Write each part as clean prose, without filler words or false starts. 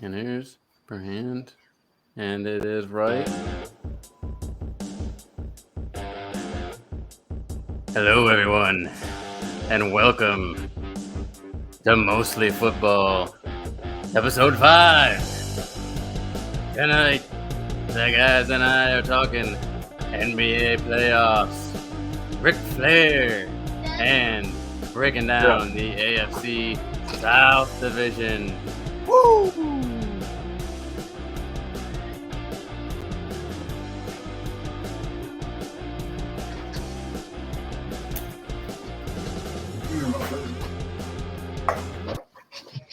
And here's per hand. And it is right. Hello, everyone. And welcome to Mostly Football, episode 5. Tonight, the guys and I are talking NBA playoffs, Ric Flair, and breaking down the AFC South Division. Woo!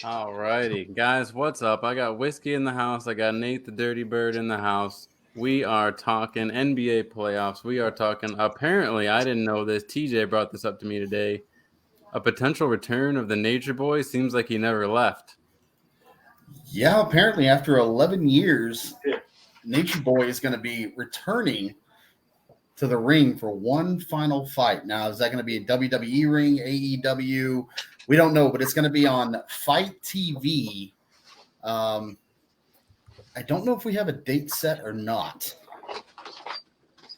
Alrighty, guys, what's up? I got Whiskey in the house. I got Nate the Dirty Bird in the house. We are talking NBA playoffs. We are talking, apparently, I didn't know this. TJ brought this up to me today. A potential return of the Nature Boy. Seems like he never left. Yeah, apparently after 11 years, Nature Boy is going to be returning to the ring for one final fight. Now, is that going to be a WWE ring, AEW? We don't know, but it's going to be on Fight TV. I don't know if we have a date set or not,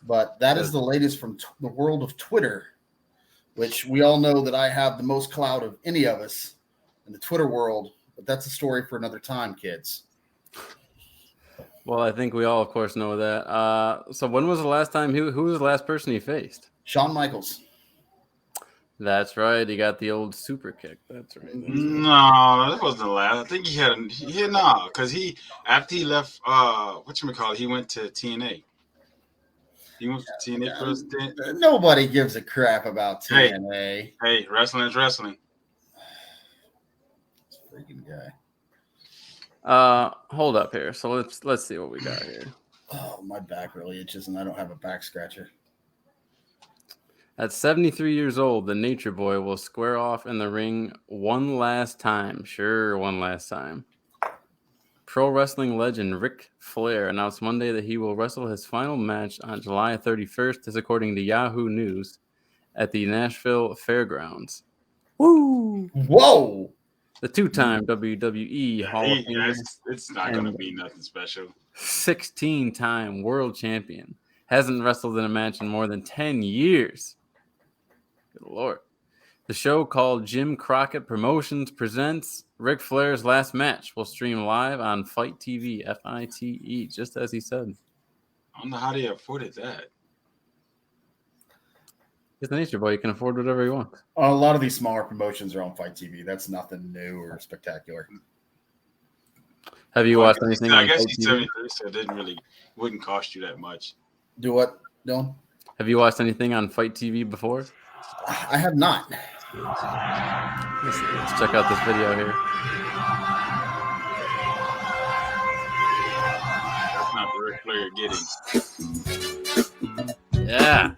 but that is the latest from the world of Twitter, which we all know that I have the most clout of any of us in the Twitter world, but that's a story for another time, kids. Well, I think we all, of course, know that. So when was the last time, who was the last person he faced? Shawn Michaels. That's right. He got the old super kick. That's right. No, that wasn't the last. I think he had because after he left whatchamacallit, he went to TNA. He went to TNA for a stint. Nobody gives a crap about TNA. Hey, wrestling is wrestling. This freaking guy. Hold up here. So let's see what we got here. Oh, my back really itches, and I don't have a back scratcher. At 73 years old, the Nature Boy will square off in the ring one last time. Sure, one last time. Pro wrestling legend Ric Flair announced Monday that he will wrestle his final match on July 31st, this according to Yahoo News, at the Nashville Fairgrounds. Woo! Whoa! The two-time WWE Hall of Famer. It's not going to be nothing special. 16-time world champion. Hasn't wrestled in a match in more than 10 years. Good Lord. The show called Jim Crockett Promotions presents Ric Flair's Last Match will stream live on Fight TV, FITE, just as he said. I don't know how they afforded that. He's the Nature Boy. You can afford whatever you want. A lot of these smaller promotions are on Fight TV. That's nothing new or spectacular. Have you watched anything on I guess Fight he's TV? 73, so it wouldn't cost you that much. Do what, Dylan? Have you watched anything on Fight TV before? I have not. Let's check out this video here. That's not the Ric Flair getting. Yeah.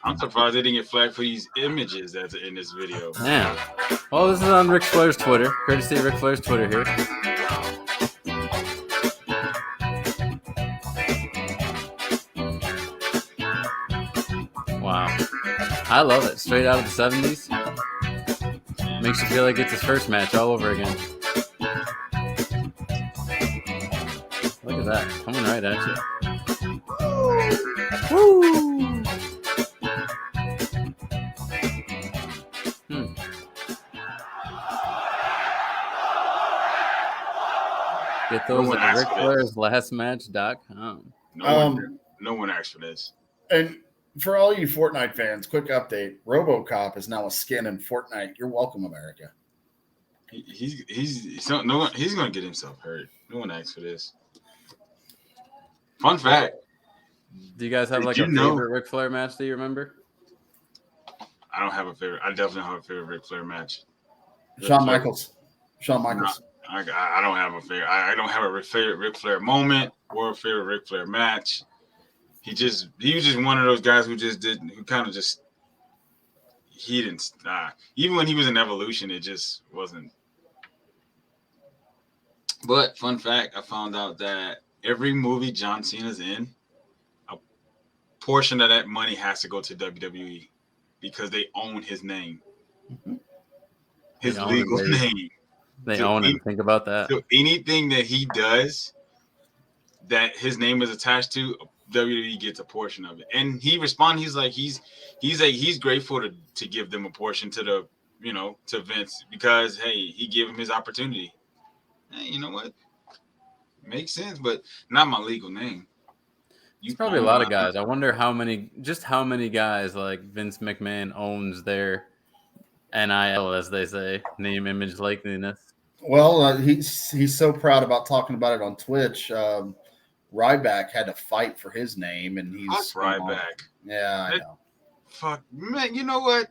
I'm surprised they didn't get flagged for these images that's in this video. Yeah. Well, this is on Ric Flair's Twitter. Courtesy of Ric Flair's Twitter here. Wow. I love it. Straight out of the 70s. Makes you feel like it's his first match all over again. Look at that. Coming right at you. Woo! Get those at RicFlairsLastMatch.com. No one asked for this. And for all you Fortnite fans, quick update: RoboCop is now a skin in Fortnite. You're welcome, America. He's going to get himself hurt. No one asked for this. Fun fact: do you guys have like a favorite Ric Flair match that you remember? I don't have a favorite. I definitely don't have a favorite Ric Flair match. Shawn Michaels. I don't have a favorite. I don't have a favorite Ric Flair moment or a favorite Ric Flair match. He was just one of those guys who didn't. Even when he was in Evolution, it just wasn't. But fun fact, I found out that every movie John Cena's in, portion of that money has to go to WWE because they own his name, his legal name. They own him. Think about that. So anything that he does that his name is attached to, WWE gets a portion of it. And he responded. He's like, he's grateful to give them a portion to to Vince because hey, he gave him his opportunity. Hey, you know what? Makes sense, but not my legal name. It's probably a lot of guys. I wonder how many guys like Vince McMahon owns their NIL, as they say, name, image, likeliness. Well, he's so proud about talking about it on Twitch. Ryback had to fight for his name, and he's Ryback. Yeah, I know. Fuck, man. You know what?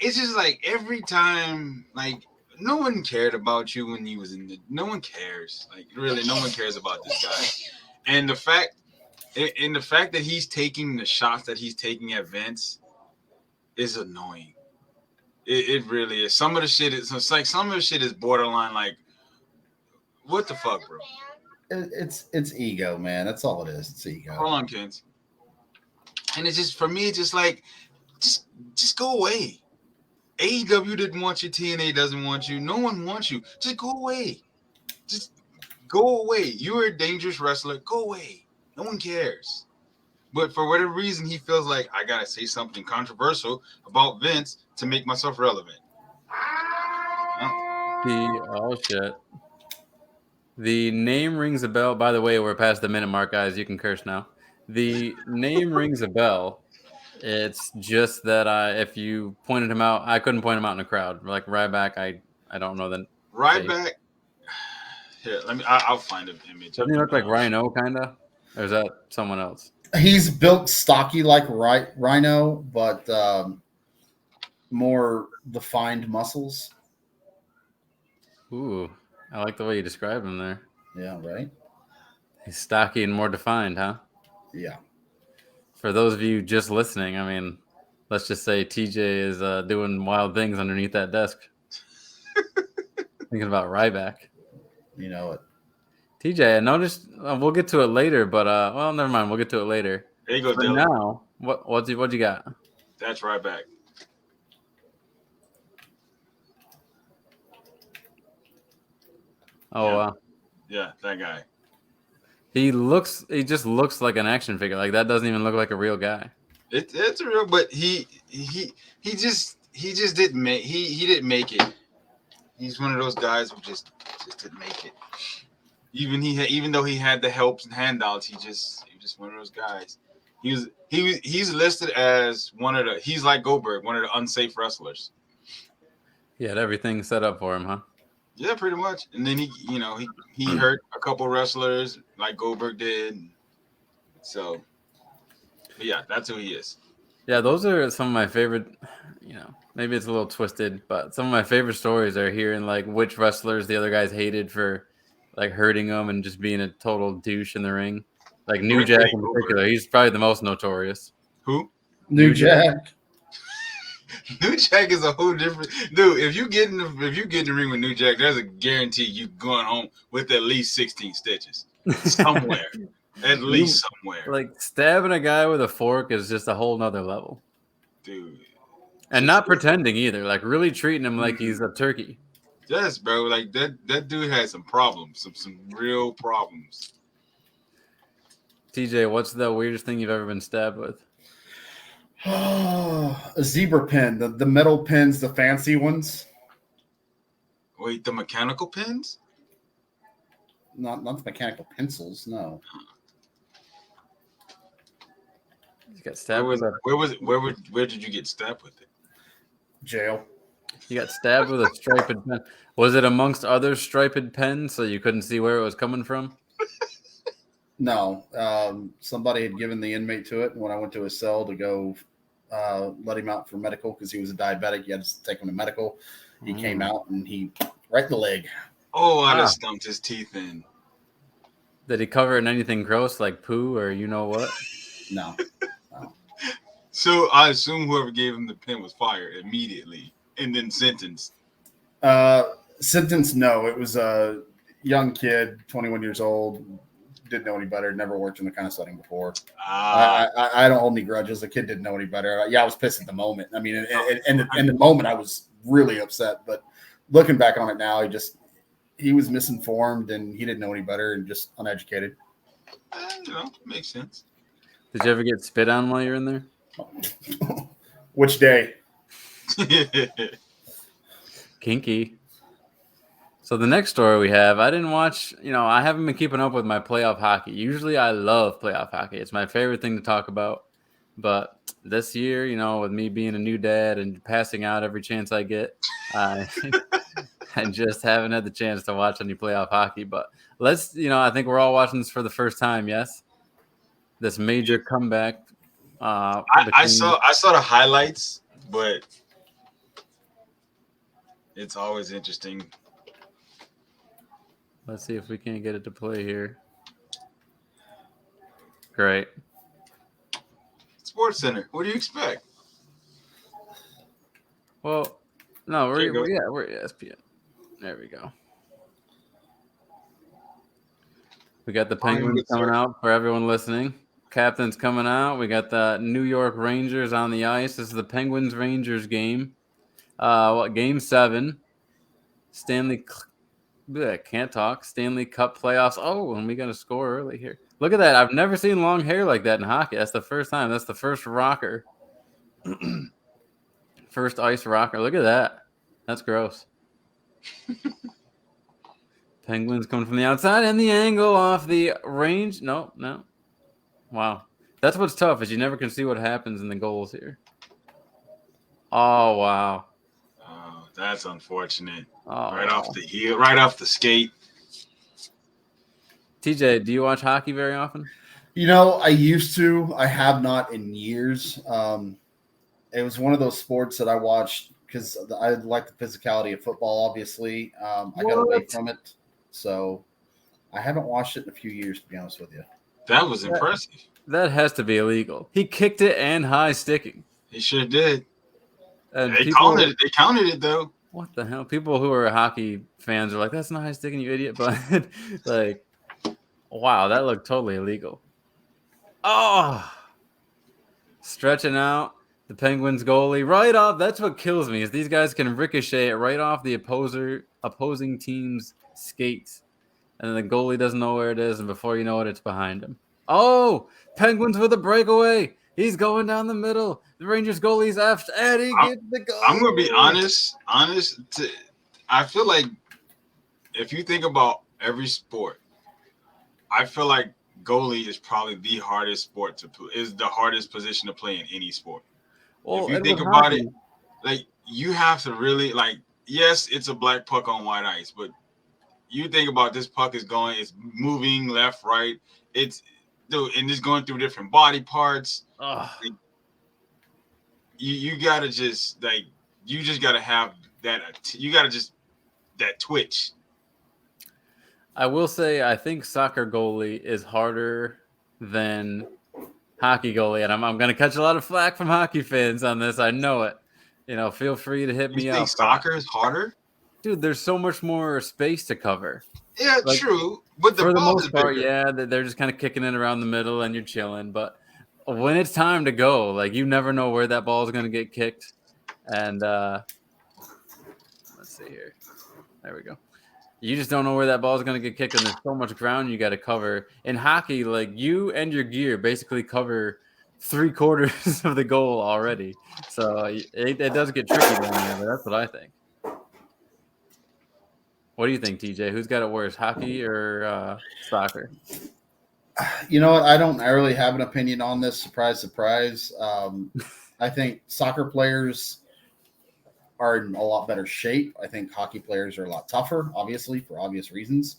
It's just like every time, like no one cared about you when you was in the. No one cares. Like really, no one cares about this guy. And the fact that he's taking the shots that he's taking at Vince is annoying. It really is. Some of the shit is borderline. Like, what the fuck, bro? It's ego, man. That's all it is. It's ego. Hold on, kids. And it's just for me, it's just like, just go away. AEW didn't want you. TNA doesn't want you. No one wants you. Just go away. Just go away. You're a dangerous wrestler. Go away. No one cares. But for whatever reason, he feels like I gotta say something controversial about Vince to make myself relevant. Oh shit. The name rings a bell. By the way, we're past the minute mark, guys. You can curse now. The name rings a bell. It's just that if you pointed him out, I couldn't point him out in a crowd. Like Ryback, I don't know the Ryback. Here, I'll find an image. Doesn't he look like Rhino, kind of? Or is that someone else? He's built stocky like Rhino, but more defined muscles. Ooh, I like the way you describe him there. Yeah, right? He's stocky and more defined, huh? Yeah. For those of you just listening, I mean, let's just say TJ is doing wild things underneath that desk. Thinking about Ryback. You know it. TJ, I noticed, we'll get to it later, but, well, never mind. We'll get to it later. There you go, Dylan. Now, what you got? That's Ryback. Oh, yeah. wow. Yeah, that guy. He just looks like an action figure. Like that doesn't even look like a real guy. It's real, but he just didn't make he didn't make it. He's one of those guys who just didn't make it. Even though he had the helps and handouts, he was just one of those guys. He's listed as he's like Goldberg, one of the unsafe wrestlers. He had everything set up for him, huh? Yeah, pretty much. And then he hurt a couple wrestlers like Goldberg did. So, but yeah, that's who he is. Yeah, those are some of my favorite. Maybe it's a little twisted, but some of my favorite stories are hearing like which wrestlers the other guys hated for like hurting them and just being a total douche in the ring. Like New Jack in particular, he's probably the most notorious. Who? New Jack. New Jack is a whole different dude. If you get in the ring with New Jack, there's a guarantee you going home with at least 16 stitches somewhere. At least somewhere. Like stabbing a guy with a fork is just a whole nother level, dude. And not pretending either. Like really treating him like he's a turkey. Yes, bro. Like that dude had some problems, some real problems. TJ, what's the weirdest thing you've ever been stabbed with? A zebra pin, the metal pins, the fancy ones. Wait, the mechanical pins? Not the mechanical pencils, no. You got stabbed where did you get stabbed with it? Jail. You got stabbed with a striped pen. Was it amongst other striped pens so you couldn't see where it was coming from? No. Somebody had given the inmate to it, and when I went to his cell to go let him out for medical because he was a diabetic, you had to take him to medical. He came out and he right in the leg. Oh, I just stumped his teeth in. Did he cover in anything gross like poo or you know what? No. So I assume whoever gave him the pen was fired immediately and then sentenced. Sentenced? No, it was a young kid, 21 years old, didn't know any better. Never worked in the kind of setting before. Ah, I don't hold any grudges. The kid didn't know any better. Yeah, I was pissed at the moment. I mean, in the moment, I was really upset. But looking back on it now, he was misinformed and he didn't know any better and just uneducated. makes sense. Did you ever get spit on while you're in there? Which day? Kinky. So the next story we have, I didn't watch, I haven't been keeping up with my playoff hockey. Usually I love playoff hockey. It's my favorite thing to talk about. But this year, with me being a new dad and passing out every chance I get, I just haven't had the chance to watch any playoff hockey. But I think we're all watching this for the first time, yes? This major comeback. I saw the highlights, but it's always interesting. Let's see if we can't get it to play here. Great. Sports Center. What do you expect? Well, no, we're ESPN. There we go. We got the Penguins coming out for everyone listening. Captain's coming out. We got the New York Rangers on the ice. This is the Penguins-Rangers game. Game 7. Stanley Cup playoffs. Oh, and we got to score early here. Look at that. I've never seen long hair like that in hockey. That's the first time. That's the first rocker. First ice rocker. Look at that. That's gross. Penguins coming from the outside and the angle off the range. No. Wow. That's what's tough is you never can see what happens in the goals here. Oh, wow. Oh, that's unfortunate. Oh, right off the heel, right off the skate. TJ, do you watch hockey very often? I used to. I have not in years. It was one of those sports that I watched because I like the physicality of football, obviously. I got away from it. So I haven't watched it in a few years, to be honest with you. That was impressive. That has to be illegal. He kicked it and high sticking. He sure did. And They counted it, though. What the hell? People who are hockey fans are like, that's not high sticking, you idiot. But, wow, that looked totally illegal. Oh! Stretching out the Penguins goalie right off. That's what kills me is these guys can ricochet it right off the opposing team's skates. And then the goalie doesn't know where it is. And before you know it, it's behind him. Oh, Penguins with a breakaway. He's going down the middle. The Rangers goalie's effed, and he gets the goal. I'm going to be honest. I feel like if you think about every sport, I feel like goalie is probably the hardest sport to play. Is the hardest position to play in any sport. Well, if you think about it, you have to really yes, it's a black puck on white ice, but you think about this puck is moving left, right. And it's going through different body parts. You gotta just you just gotta have that. You gotta just that twitch. I will say I think soccer goalie is harder than hockey goalie, and I'm going to catch a lot of flack from hockey fans on this. I know it. Feel free to hit me up. You think soccer is harder? Dude, there's so much more space to cover. Yeah, true. But for the most part, yeah, they're just kind of kicking it around the middle and you're chilling. But when it's time to go, you never know where that ball is going to get kicked. And let's see here. There we go. You just don't know where that ball is going to get kicked, and there's so much ground you got to cover. In hockey, you and your gear basically cover 3/4 of the goal already. So it does get tricky down there, but that's what I think. What do you think, TJ? Who's got it worse, hockey or soccer? You know what? I really have an opinion on this. Surprise, surprise. I think soccer players are in a lot better shape. I think hockey players are a lot tougher, obviously, for obvious reasons.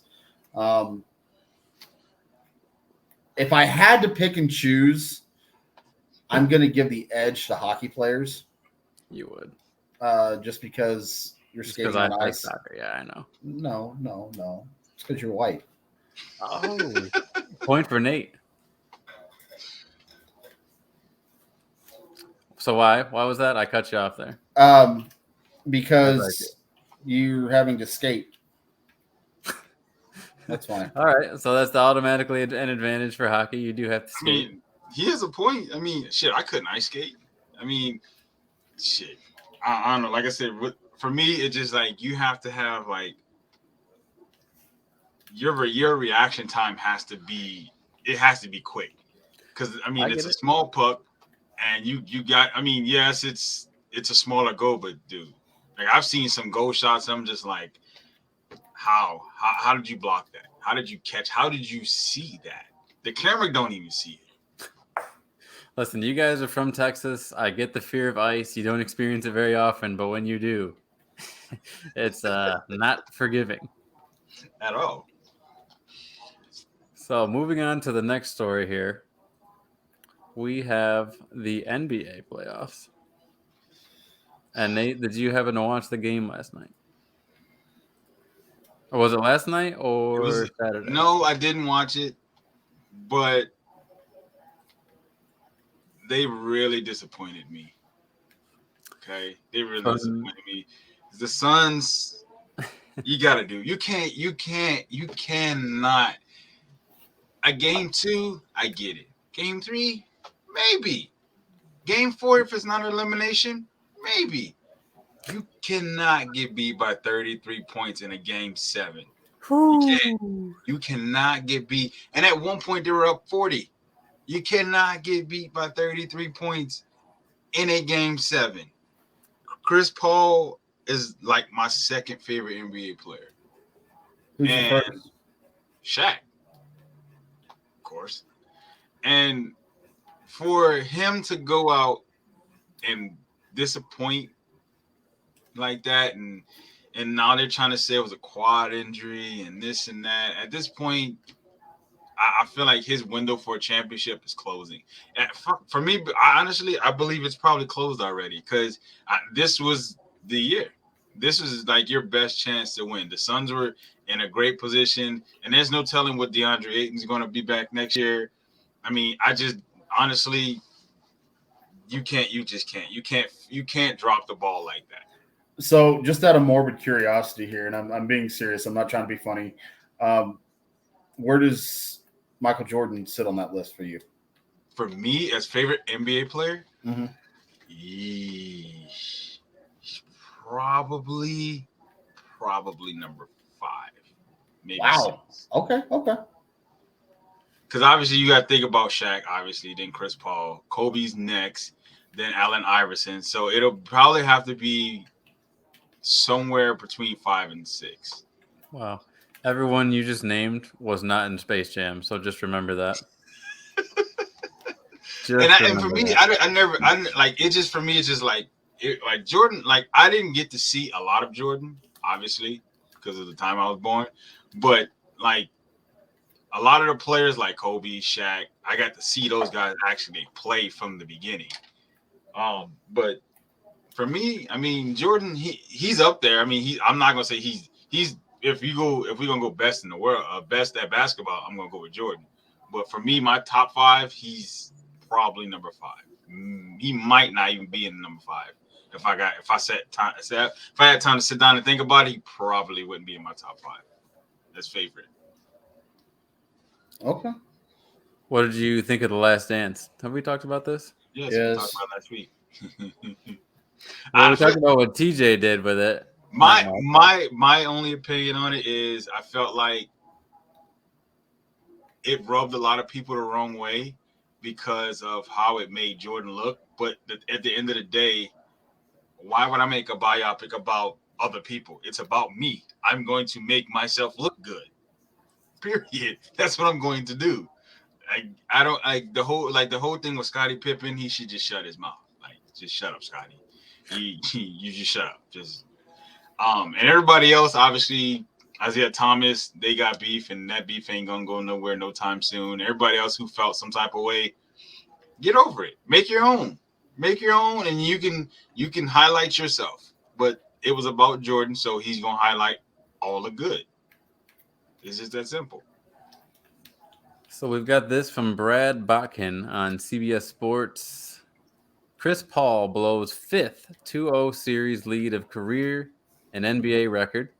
If I had to pick and choose, I'm going to give the edge to hockey players. You would. Just because you're skating on ice. Soccer. Yeah, I know. No. It's because you're white. Oh, point for Nate. So why was that? I cut you off there. Because you're having to skate. That's fine. All right, so that's automatically an advantage for hockey. You do have to I skate. mean, he has a point. I mean, shit, I couldn't ice skate. I mean, shit. I don't know. Like I said, for me, it's just like you have to have like your reaction time has to be quick. Because I mean, I it's get a it. small puck, and you got. I mean, yes, it's a smaller goal, but dude, like I've seen some goal shots. I'm just like, how did you block that? How did you catch? How did you see that? The camera don't even see it. Listen, you guys are from Texas. I get the fear of ice. You don't experience it very often, but when you do, it's not forgiving. At all. So moving on to the next story here, we have the NBA playoffs. And Nate, did you happen to watch the game last night? Or was it last night It or was Saturday? no, I didn't watch it, but they really disappointed me. Okay, they really disappointed me. The Suns, you gotta do. You cannot. A game 2, I get it. Game 3, maybe. Game 4, if it's not an elimination, maybe. You cannot get beat by 33 points in a game 7. You can't. You cannot get beat. And at one point, they were up 40. You cannot get beat by 33 points in a game 7. Chris Paul is like my second favorite NBA player. Who's your And first? Shaq, of course. And for him to go out and disappoint like that, and now they're trying to say it was a quad injury and this and that. At this point, I feel like his window for a championship is closing. And for me, I believe it's probably closed already because this was the year. This was like your best chance to win. The Suns were in a great position, and there's no telling what DeAndre Ayton's going to be back next year. I mean, I just honestly, you can't drop the ball like that. So, just out of morbid curiosity here, and I'm being serious. I'm not trying to be funny. Where does Michael Jordan sit on that list for you? For me, as favorite NBA player, Mm-hmm. he's probably number 5, maybe Wow. 6. Okay. Because obviously you got to think about Shaq, obviously, then Chris Paul, Kobe's next, then Allen Iverson. So it'll probably have to be somewhere between 5 and 6. Wow. Everyone you just named was not in Space Jam, so just remember that. And for me, like Jordan, like I didn't get to see a lot of Jordan, obviously, because of the time I was born. But like a lot of the players like Kobe, Shaq, I got to see those guys actually play from the beginning. But for me, I mean, Jordan, he's up there. I mean, I'm not gonna say he's if we're gonna go best in the world, best at basketball, I'm gonna go with Jordan. But for me, my top 5, he's probably number 5. He might not even be in number 5. If I had time to sit down and think about it, he probably wouldn't be in my top 5. That's favorite. Okay. What did you think of The Last Dance? Have we talked about this? Yes, Yes. we talked about last week. Well, we talked about what TJ did with it. My only opinion on it is I felt like it rubbed a lot of people the wrong way because of how it made Jordan look. But at the end of the day, why would I make a biopic about other people? It's about me. I'm going to make myself look good. Period. That's what I'm going to do. I don't like the whole thing with Scottie Pippen. He should just shut his mouth. Like, just shut up, Scottie. You just shut up. Just and everybody else, obviously, Isaiah Thomas, they got beef, and that beef ain't gonna go nowhere no time soon. Everybody else who felt some type of way, get over it. Make your own, and you can highlight yourself. But it was about Jordan, so he's gonna highlight all the good. It's just that simple. So we've got this from Brad Botkin on CBS Sports. Chris Paul blows 5th 2-0 series lead of career and NBA record.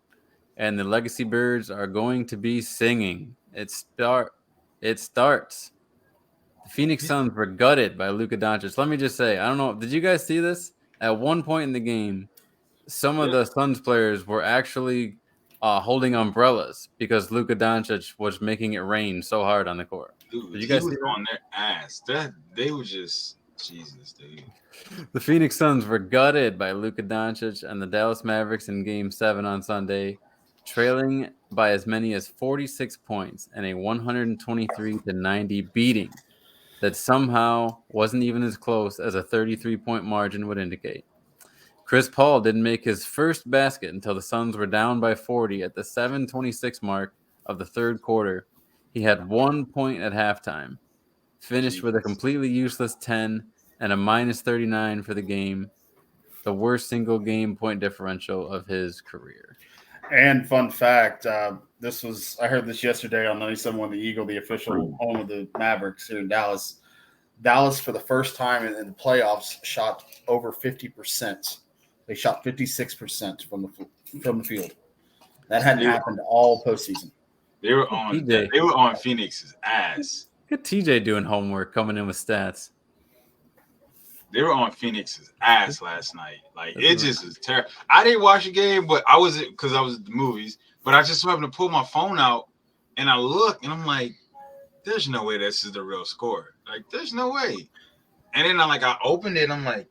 and the Legacy Birds are going to be singing. It starts. The Phoenix Suns were gutted by Luka Doncic. Let me just say, I don't know. Did you guys see this? At one point in the game, some of the Suns players were actually holding umbrellas because Luka Doncic was making it rain so hard on the court. Dude, Did you guys he was see that? on their ass. They were just Jesus, dude. The Phoenix Suns were gutted by Luka Doncic and the Dallas Mavericks in Game 7 on Sunday, trailing by as many as 46 points and a 123-90 beating that somehow wasn't even as close as a 33-point margin would indicate. Chris Paul didn't make his first basket until the Suns were down by 40 at the 7:26 mark of the third quarter. He had 1 point at halftime, finished with a completely useless 10 and a minus 39 for the game, the worst single game point differential of his career. And fun fact, I heard this yesterday on 97.1 The Eagle, the official home of the Mavericks here in Dallas. Dallas, for the first time in the playoffs, shot over 50%. They shot 56% from the field. That hadn't happened all postseason. They were on Phoenix's ass. Look at TJ doing homework, coming in with stats. They were on Phoenix's ass last night. Like, it just was terrible. I didn't watch the game, but I was at the movies. But I just happened to pull my phone out, and I look, and I'm like, "There's no way this is the real score. Like, there's no way." And then I opened it, and I'm like,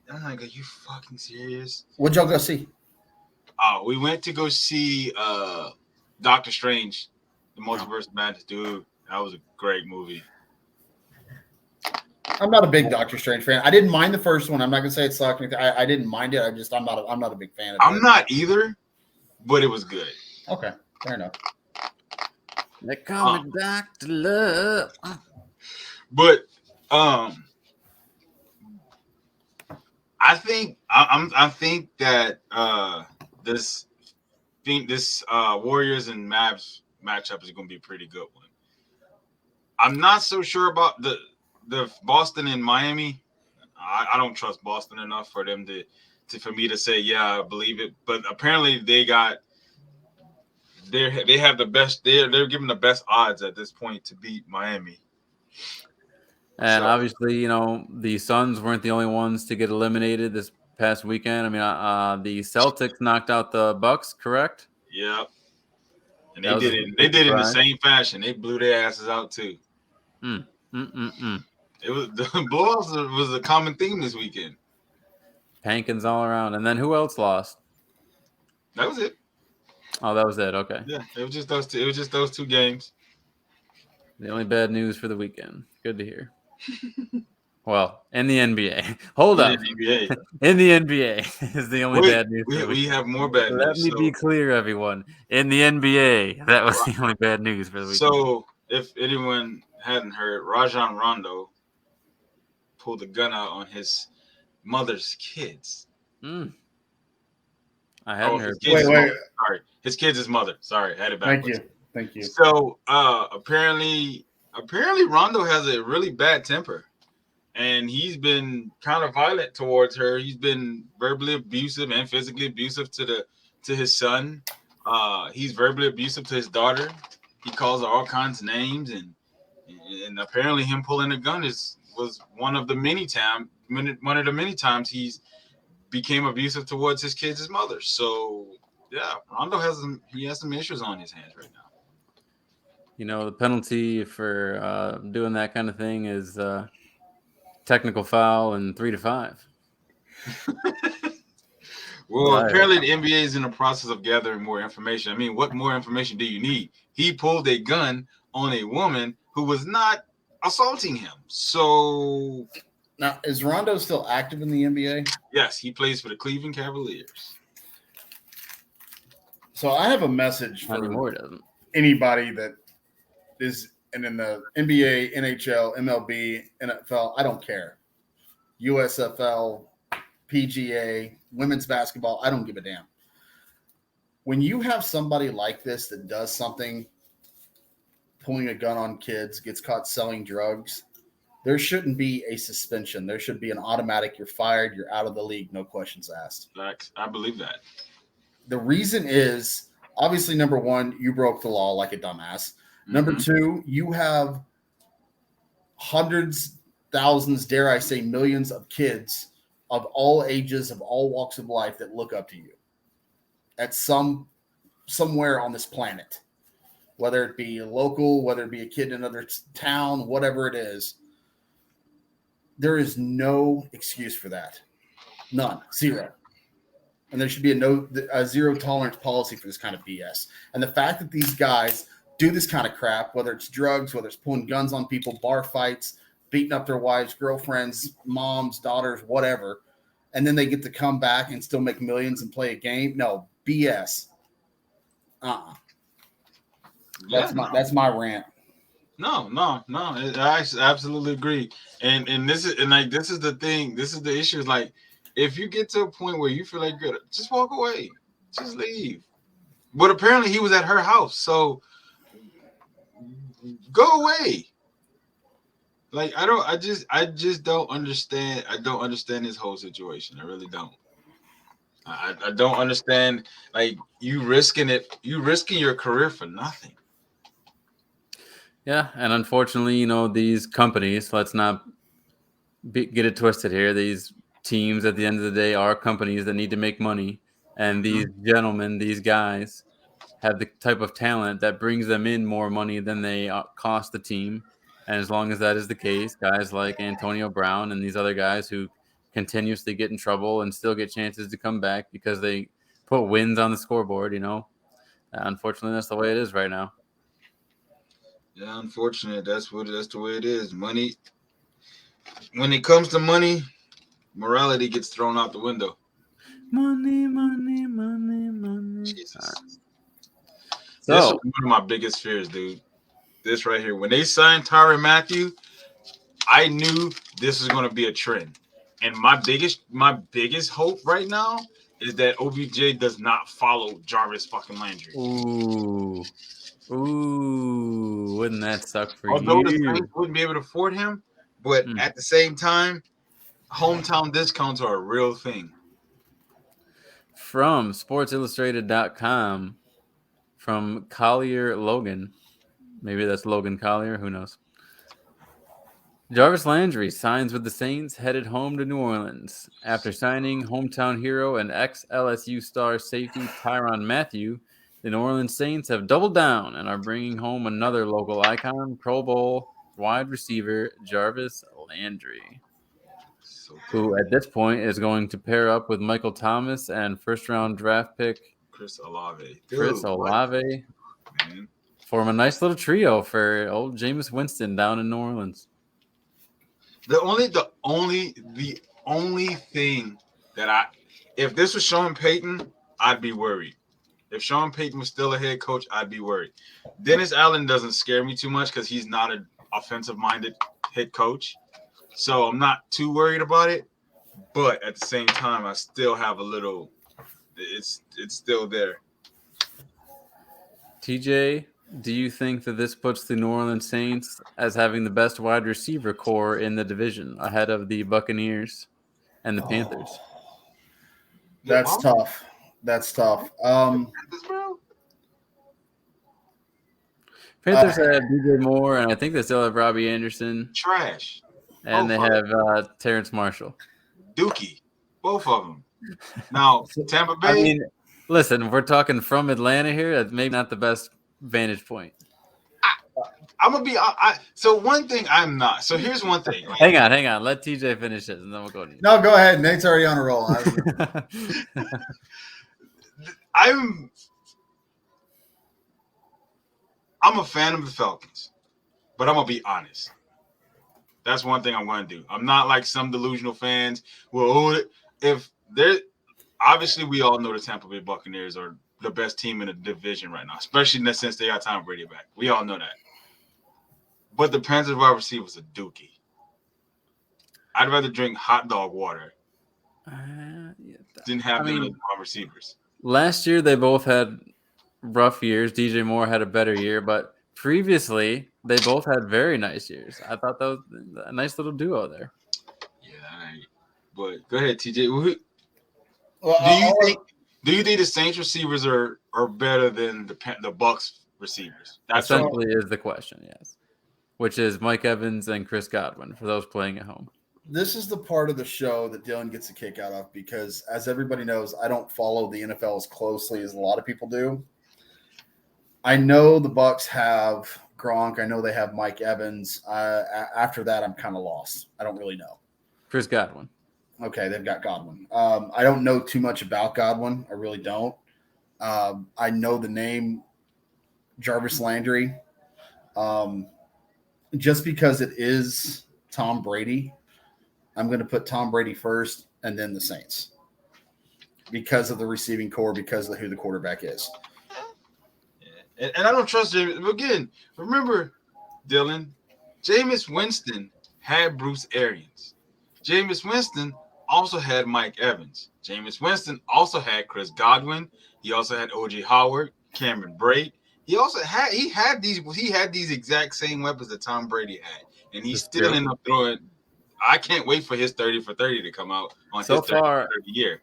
"Are you fucking serious?" What'd y'all go see? Oh, we went to go see Doctor Strange, the Multiverse of Madness. Dude, that was a great movie. I'm not a big Doctor Strange fan. I didn't mind the first one. I'm not gonna say it sucked. I didn't mind it. I'm not a big fan of it. I'm not either, but it was good. Okay, fair enough. They call me Dr. Love. But I think that this Warriors and Mavs matchup is going to be a pretty good one. I'm not so sure about the Boston and Miami. I don't trust Boston enough for them for me to say, yeah, I believe it. But apparently they have the best. They're given the best odds at this point to beat Miami. And obviously, the Suns weren't the only ones to get eliminated this past weekend. I mean, the Celtics knocked out the Bucks, correct? Yep. And they did it in the same fashion. They blew their asses out too. It was the blowouts was a common theme this weekend. Pankins all around. And then who else lost? That was it. Oh, that was it. Okay. Yeah, it was just those two. It was just those two games. The only bad news for the weekend. Good to hear. Well, in the NBA. Hold up. In the NBA is the only bad news. We have more bad news. Let me be clear, everyone. In the NBA, that was the only bad news for the weekend. So, if anyone hadn't heard, Rajon Rondo pulled a gun out on his mother's kids. I hadn't heard. Wait. Sorry, his kids' mother. Sorry, I had it backwards. Thank you. So, apparently Rondo has a really bad temper, and he's been kind of violent towards her. He's been verbally abusive and physically abusive to his son. He's verbally abusive to his daughter. He calls her all kinds of names, and apparently him pulling a gun was one of the many times he's became abusive towards his kids' mother. So yeah, Rondo has some issues on his hands right now. The penalty for doing that kind of thing is technical foul and 3 to 5. Well, apparently the NBA is in the process of gathering more information. I mean, what more information do you need? He pulled a gun on a woman who was not assaulting him. So now, is Rondo still active in the NBA? Yes, he plays for the Cleveland Cavaliers. So I have a message for anybody that is in the NBA, NHL, MLB, NFL. I don't care. USFL, PGA, women's basketball. I don't give a damn. When you have somebody like this that does something, pulling a gun on kids, gets caught selling drugs, there shouldn't be a suspension. There should be an automatic, you're fired, you're out of the league, no questions asked. I believe that. The reason is obviously, number one, you broke the law like a dumbass. Number two, you have hundreds, thousands, dare I say, millions of kids of all ages, of all walks of life that look up to you at somewhere on this planet, whether it be local, whether it be a kid in another town, whatever it is. There is no excuse for that. None. Zero. And there should be a zero tolerance policy for this kind of BS. And the fact that these guys do this kind of crap, whether it's drugs, whether it's pulling guns on people, bar fights, beating up their wives, girlfriends, moms, daughters, whatever, and then they get to come back and still make millions and play a game. No, BS. That's my rant. No. I absolutely agree. And this is the thing. This is the issue. Is like, if you get to a point where you feel like you're good, just walk away. Just leave. But apparently he was at her house, so go away. Like, I just don't understand. I don't understand this whole situation. I really don't. I don't understand. Like, you risking your career for nothing. Yeah, and unfortunately, these companies, let's not get it twisted here. These teams at the end of the day are companies that need to make money. And these gentlemen, these guys, have the type of talent that brings them in more money than they cost the team. And as long as that is the case, guys like Antonio Brown and these other guys who continuously get in trouble and still get chances to come back because they put wins on the scoreboard, unfortunately, that's the way it is right now. Yeah, unfortunate. That's the way it is. Money. When it comes to money, morality gets thrown out the window. Money. Jesus. So, this is one of my biggest fears, dude. This right here. When they signed Tyrann Mathieu, I knew this was going to be a trend. And my biggest hope right now is that OBJ does not follow Jarvis fucking Landry. Ooh, wouldn't that suck for Although you? the Saints wouldn't be able to afford him, but at the same time, hometown discounts are a real thing. From SportsIllustrated.com, from Collier Logan, maybe that's Logan Collier, who knows? Jarvis Landry signs with the Saints, headed home to New Orleans. After signing hometown hero and ex-LSU star safety Tyrann Mathieu, the New Orleans Saints have doubled down and are bringing home another local icon, Pro Bowl wide receiver Jarvis Landry, who at this point is going to pair up with Michael Thomas and first-round draft pick Chris Olave. Man. Form a nice little trio for old Jameis Winston down in New Orleans. The only thing that if this was Sean Payton, I'd be worried. If Sean Payton was still a head coach, I'd be worried. Dennis Allen doesn't scare me too much because he's not an offensive-minded head coach. So I'm not too worried about it. But at the same time, I still have a little – it's still there. TJ, do you think that this puts the New Orleans Saints as having the best wide receiver core in the division ahead of the Buccaneers and the Panthers? That's tough. Panthers have DJ Moore, and I think they still have Robbie Anderson. Trash. And they have Terrence Marshall. Dookie. Both of them. Now, Tampa Bay. I mean, listen, we're talking from Atlanta here. That's maybe not the best vantage point. I'm going to be – so one thing I'm not. So here's one thing. Hang on. Let TJ finish it, and then we'll go to you. No, go ahead. Nate's already on a roll. I'm a fan of the Falcons, but I'm going to be honest. That's one thing I'm going to do. I'm not like some delusional fans. Well, if they're obviously we all know the Tampa Bay Buccaneers are the best team in the division right now, especially since they got Tom Brady back. We all know that. But the Panthers wide receiver was a dookie. I'd rather drink hot dog water than have them as wide receivers. Last year, they both had rough years. DJ Moore had a better year, but previously, they both had very nice years. I thought that was a nice little duo there. Yeah, but go ahead, TJ. Do you think the Saints receivers are better than the Bucks receivers? That's Essentially is the question, yes. Which is Mike Evans and Chris Godwin for those playing at home. This is the part of the show that Dylan gets a kick out of because, as everybody knows, I don't follow the NFL as closely as a lot of people do. I know the Bucks have Gronk. I know they have Mike Evans. After that, I'm kind of lost. I don't really know. Chris Godwin. Okay, they've got Godwin. I don't know too much about Godwin. I really don't. I know the name Jarvis Landry. Just because it is Tom Brady, I'm going to put Tom Brady first and then the Saints because of the receiving core, because of who the quarterback is. And I don't trust Jameis. Again, remember, Dylan, Jameis Winston had Bruce Arians. Jameis Winston also had Mike Evans. Jameis Winston also had Chris Godwin. He also had O.J. Howard, Cameron Brate. He had these exact same weapons that Tom Brady had, and he's still ended up throwing. I can't wait for his 30 for 30 to come out on so his 30 far, for 30 year.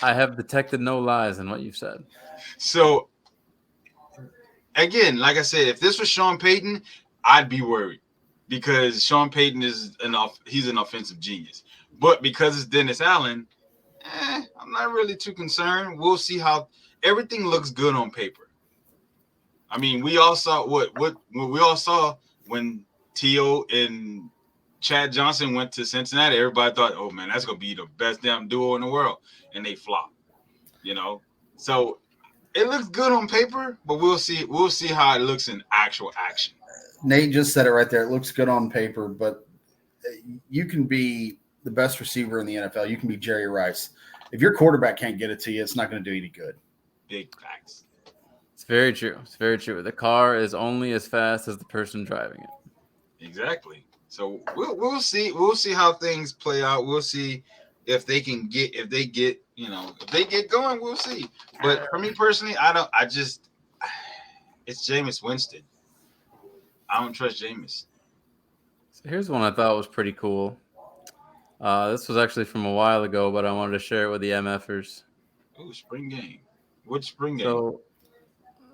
I have detected no lies in what you've said. So again, like I said, if this was Sean Payton, I'd be worried because Sean Payton he's an offensive genius. But because it's Dennis Allen, I'm not really too concerned. We'll see how everything looks good on paper. I mean, we all saw what we all saw when T.O. and Chad Johnson went to Cincinnati. Everybody thought, oh man, that's gonna be the best damn duo in the world, and they flopped. So it looks good on paper, but we'll see how it looks in actual action. Nate just said it right there. It looks good on paper, but you can be the best receiver in the NFL. You can be Jerry Rice. If your quarterback can't get it to you, it's not going to do any good. Big facts. It's very true. It's very true. The car is only as fast as the person driving it. Exactly. So we'll see. We'll see how things play out. We'll see if they get going. We'll see. But for me personally, it's Jameis Winston. I don't trust Jameis. So here's one I thought was pretty cool. This was actually from a while ago, but I wanted to share it with the MFers. Oh, spring game. Which spring game?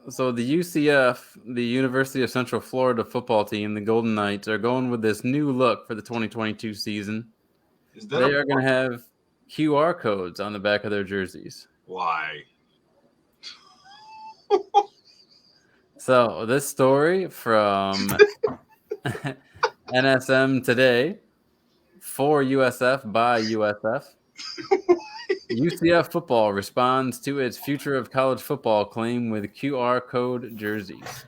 So the UCF, the University of Central Florida football team, the Golden Knights, are going with this new look for the 2022 season. They are going to have QR codes on the back of their jerseys. Why? So this story from NSM Today, for USF by USF. UCF football responds to its future of college football claim with QR code jerseys.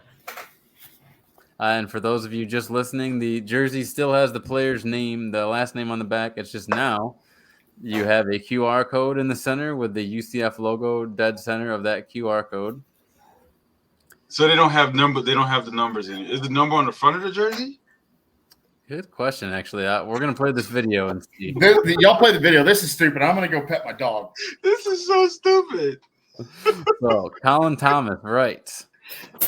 And for those of you just listening, the jersey still has the player's name, the last name on the back. It's just now you have a QR code in the center with the UCF logo dead center of that QR code. So they don't have the numbers in it. Is the number on the front of the jersey? Good question, actually. We're going to play this video and see. Y'all play the video. This is stupid. I'm going to go pet my dog. This is so stupid. So, Colin Thomas writes,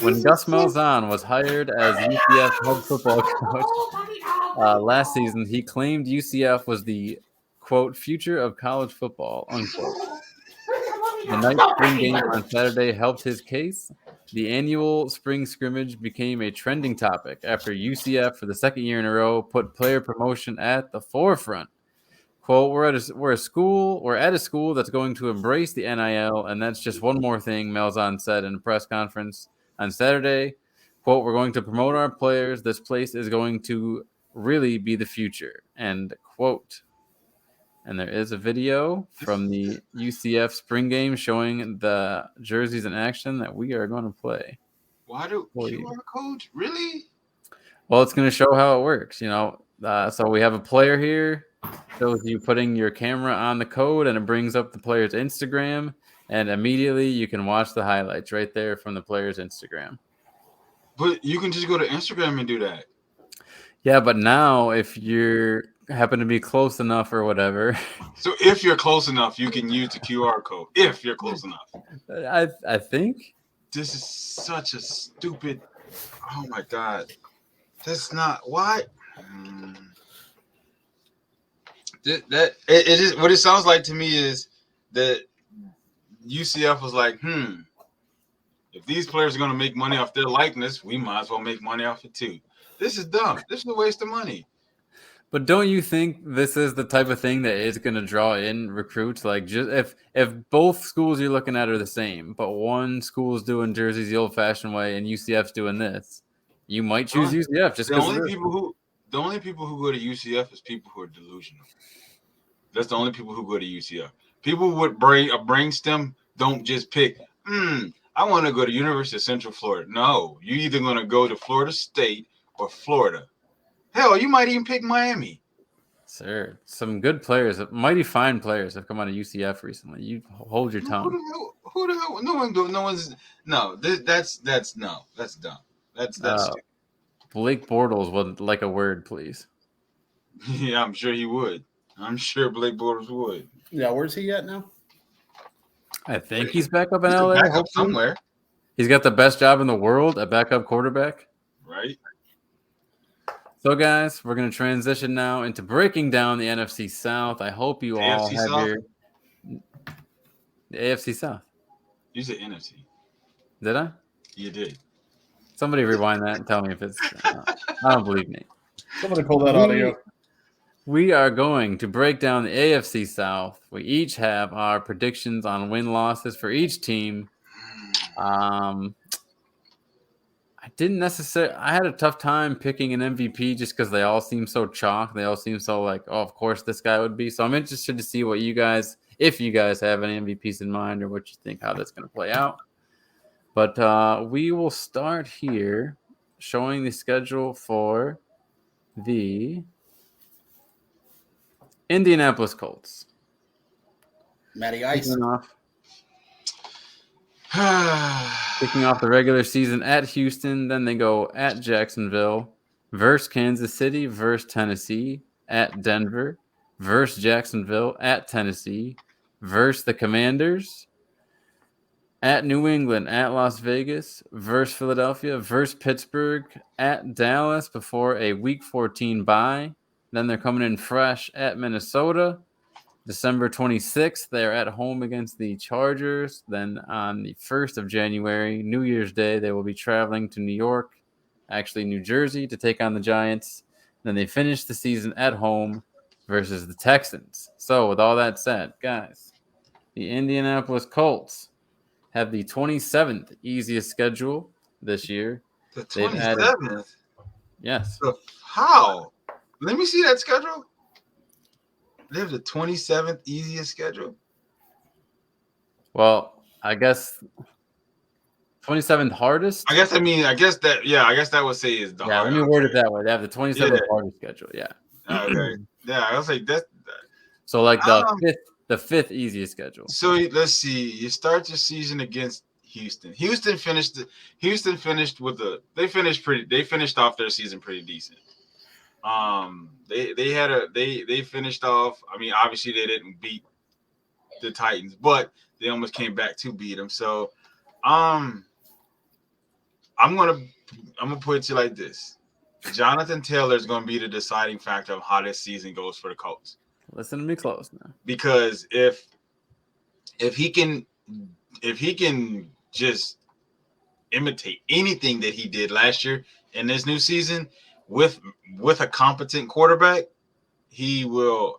when Gus Malzahn was hired as UCF head football coach last season, he claimed UCF was the, quote, future of college football, unquote. The night spring game on Saturday helped his case. The annual spring scrimmage became a trending topic after UCF, for the second year in a row, put player promotion at the forefront. Quote, we're at a school that's going to embrace the NIL, and that's just one more thing, Malzahn said in a press conference on Saturday. Quote, we're going to promote our players. This place is going to really be the future, end quote. And there is a video from the UCF spring game showing the jerseys in action that we are going to play. Why do QR codes? Really? Well, it's going to show how it works, So we have a player here. Shows you putting your camera on the code, and it brings up the player's Instagram. And immediately you can watch the highlights right there from the player's Instagram. But you can just go to Instagram and do that. Yeah, but now if you're happen to be close enough or whatever. So if you're close enough, you can use the QR code. If you're close enough. I think. This is such a stupid. Oh my God. That's not why. It is what it sounds like to me is that UCF was like, if these players are going to make money off their likeness, we might as well make money off it too. This is dumb. This is a waste of money. But don't you think this is the type of thing that is going to draw in recruits? Like, just if both schools you're looking at are the same, but one school's doing jerseys the old-fashioned way and UCF's doing this, you might choose UCF just because. The only people who go to UCF is people who are delusional. That's the only people who go to UCF. People with a brainstem don't just pick. I want to go to University of Central Florida. No, you're either going to go to Florida State or Florida. Hell, you might even pick Miami. Sir, some good players, mighty fine players have come out of UCF recently. You hold your tongue. Who the hell? That's dumb. That's stupid. Blake Bortles would like a word, please. Yeah, I'm sure he would. I'm sure Blake Bortles would. Yeah, where's he at now? I think he's back up in LA. Back up somewhere. He's got the best job in the world, a backup quarterback. Right. So, guys, we're going to transition now into breaking down the NFC South. I hope you all have the AFC South. You said NFC. Did I? You did. Somebody rewind that and tell me if it's. I don't believe me. Somebody pull that audio. We are going to break down the AFC South. We each have our predictions on win-losses for each team. I had a tough time picking an MVP just because they all seem so chalk. They all seem so like, oh, of course this guy would be. So I'm interested to see what you guys, if you guys have any MVPs in mind or what you think, how that's going to play out. But we will start here showing the schedule for the Indianapolis Colts. Matty Ice. Kicking off the regular season at Houston, then they go at Jacksonville, versus Kansas City, versus Tennessee, at Denver, versus Jacksonville, at Tennessee, versus the Commanders, at New England, at Las Vegas, versus Philadelphia, versus Pittsburgh, at Dallas before a Week 14 bye. Then they're coming in fresh at Minnesota. December 26th, they're at home against the Chargers. Then on the 1st of January, New Year's Day, they will be traveling to New York, actually New Jersey, to take on the Giants. Then they finish the season at home versus the Texans. So with all that said, guys, the Indianapolis Colts have the 27th easiest schedule this year. The 27th? Yes. How? Let me see that schedule. They have the 27th easiest schedule. Well, I guess 27th hardest. I guess that would say is the hardest. Let me word it that way. They have the 27th hardest schedule. Yeah. Okay. Yeah, I was like that. So like the fifth easiest schedule. So let's see. You start your season against Houston. They finished off their season pretty decent. They finished off. I mean, obviously they didn't beat the Titans, but they almost came back to beat them. So, I'm gonna put it to you like this: Jonathan Taylor is gonna be the deciding factor of how this season goes for the Colts. Listen to me close now, because if he can just imitate anything that he did last year in this new season. With a competent quarterback, the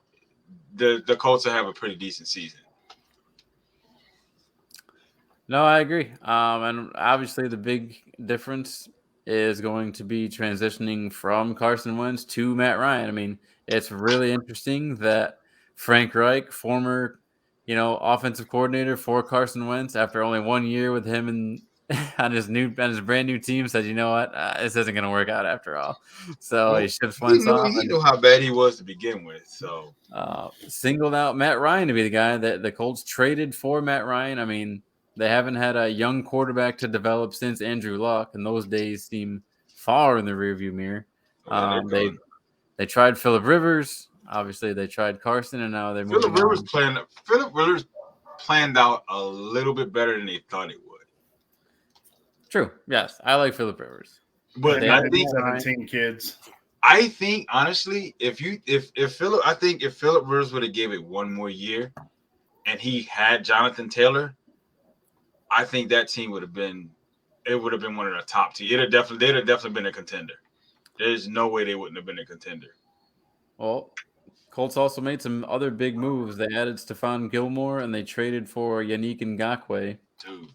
Colts will have a pretty decent season. No, I agree. And obviously the big difference is going to be transitioning from Carson Wentz to Matt Ryan. I mean, it's really interesting that Frank Reich, former, offensive coordinator for Carson Wentz, after only 1 year with him and on his brand new team, said, you know what, this isn't going to work out after all. So he ships Wentz off. He knew how bad he was to begin with. So singled out Matt Ryan to be the guy that the Colts traded for Matt Ryan. I mean, they haven't had a young quarterback to develop since Andrew Luck, and those days seem far in the rearview mirror. They tried Phillip Rivers. Obviously, they tried Carson, and now they're moving on. Phillip Rivers planned out a little bit better than they thought it would. True. Yes, I like Phillip Rivers, but I think 17 kids. I think honestly, if Phillip Rivers would have gave it one more year, and he had Jonathan Taylor, I think that team would have been one of the top teams. They'd have definitely been a contender. There's no way they wouldn't have been a contender. Well, Colts also made some other big moves. They added Stephon Gilmore and they traded for Yannick Ngakoue. Dude,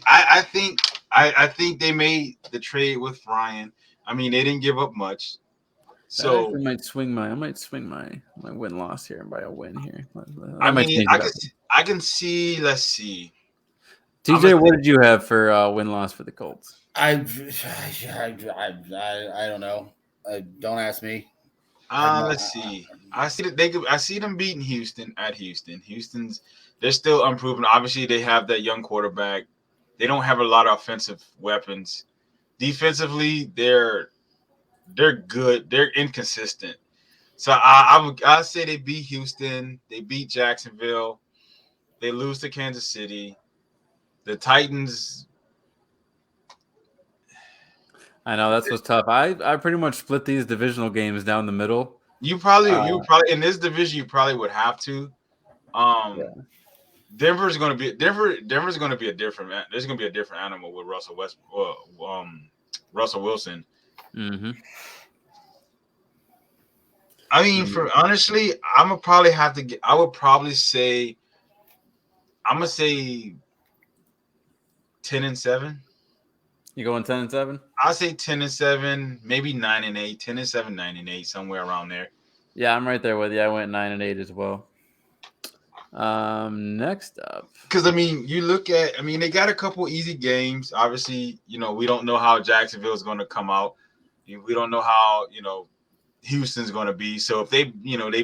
I think they made the trade with Ryan. I mean, they didn't give up much. So I might swing my win loss here by a win here. I can see. Let's see. TJ, what did you have for win loss for the Colts? I don't know. Don't ask me. Let's see. I see them beating Houston at Houston. They're still improving. Obviously, they have that young quarterback. They don't have a lot of offensive weapons. Defensively, they're good. They're inconsistent. So I say they beat Houston. They beat Jacksonville. They lose to Kansas City. The Titans. I know that's what's tough. I pretty much split these divisional games down the middle. You probably in this division you probably would have to. Denver's going to be a different. There's going to be a different animal with Russell Wilson. Mm-hmm. I mean, honestly, I would probably say 10-7. You going 10-7? I'll say 10-7, maybe 9-8, 10-7, 9-8, somewhere around there. Yeah, I'm right there with you. I went 9-8 as well. Next up, because you look at, they got a couple easy games. Obviously, we don't know how Jacksonville is going to come out. We don't know how Houston's going to be. So if they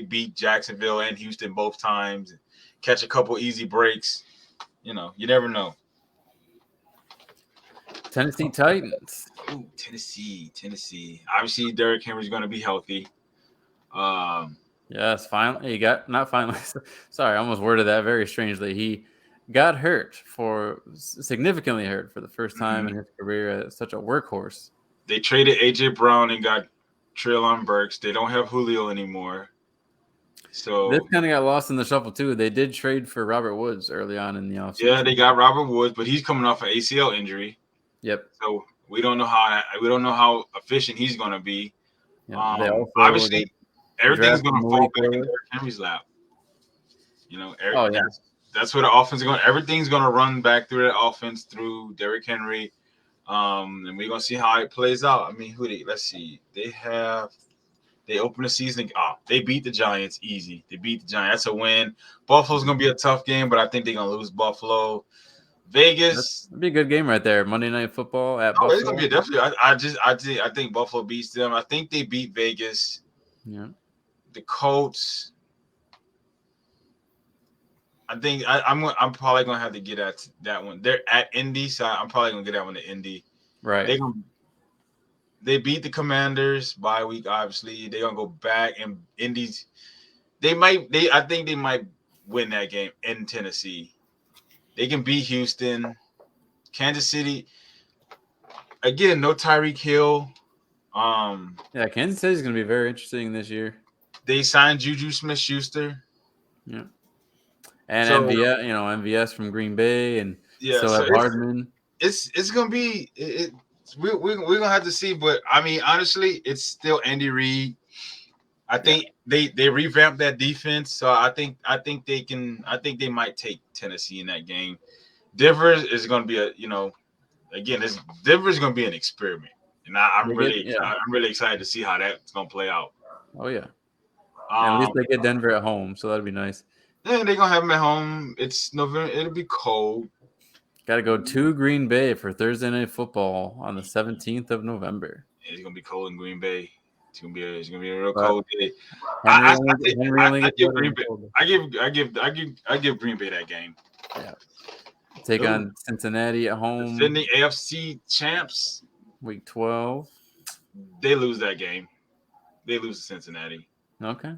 beat Jacksonville and Houston both times, catch a couple easy breaks, you never know. Tennessee Titans. Ooh, Tennessee. Obviously, Derrick Henry's going to be healthy. Yes, finally. Sorry, I almost worded that very strangely. He got significantly hurt for the first time in his career as such a workhorse. They traded A.J. Brown and got Treylon Burks. They don't have Julio anymore. So this kind of got lost in the shuffle, too. They did trade for Robert Woods early on in the offseason. Yeah, they got Robert Woods, but he's coming off an ACL injury. Yep. So we don't know how efficient he's going to be. Yeah, obviously, everything's going to fall back in Derrick Henry's lap. That's where the offense is going. Everything's going to run back through the offense through Derrick Henry, and we're going to see how it plays out. Let's see. They open the season. They beat the Giants easy. That's a win. Buffalo's going to be a tough game, but I think they're going to lose Buffalo. Vegas. That'd be a good game right there. Monday Night Football at Buffalo. It's gonna be definitely. I think Buffalo beats them. I think they beat Vegas. Yeah. The Colts. I think I'm probably gonna have to get at that one. They're at Indy, so I'm probably gonna get that one to Indy. Right. They beat the Commanders bye week. Obviously, they're gonna go back and Indy's. I think they might win that game in Tennessee. They can beat Houston. Kansas City. Again, no Tyreek Hill. Kansas City is going to be very interesting this year. They signed Juju Smith-Schuster. Yeah. And MVS from Green Bay and Hardman. It's going to be we're going to have to see, but honestly, it's still Andy Reid. I think they revamped that defense, so I think they might take Tennessee in that game. Denver is going to be Denver is going to be an experiment, and I'm really excited to see how that's going to play out. Oh yeah, at least they get Denver at home, so that'd be nice. Yeah, they're gonna have them at home. It's November. It'll be cold. Got to go to Green Bay for Thursday Night Football on the 17th of November. It's gonna be cold in Green Bay. It's gonna be a real cold day. I give Green Bay. I give Green Bay that game. Yeah. Take on Cincinnati at home. Defending AFC champs. Week 12. They lose that game. They lose to Cincinnati. Okay.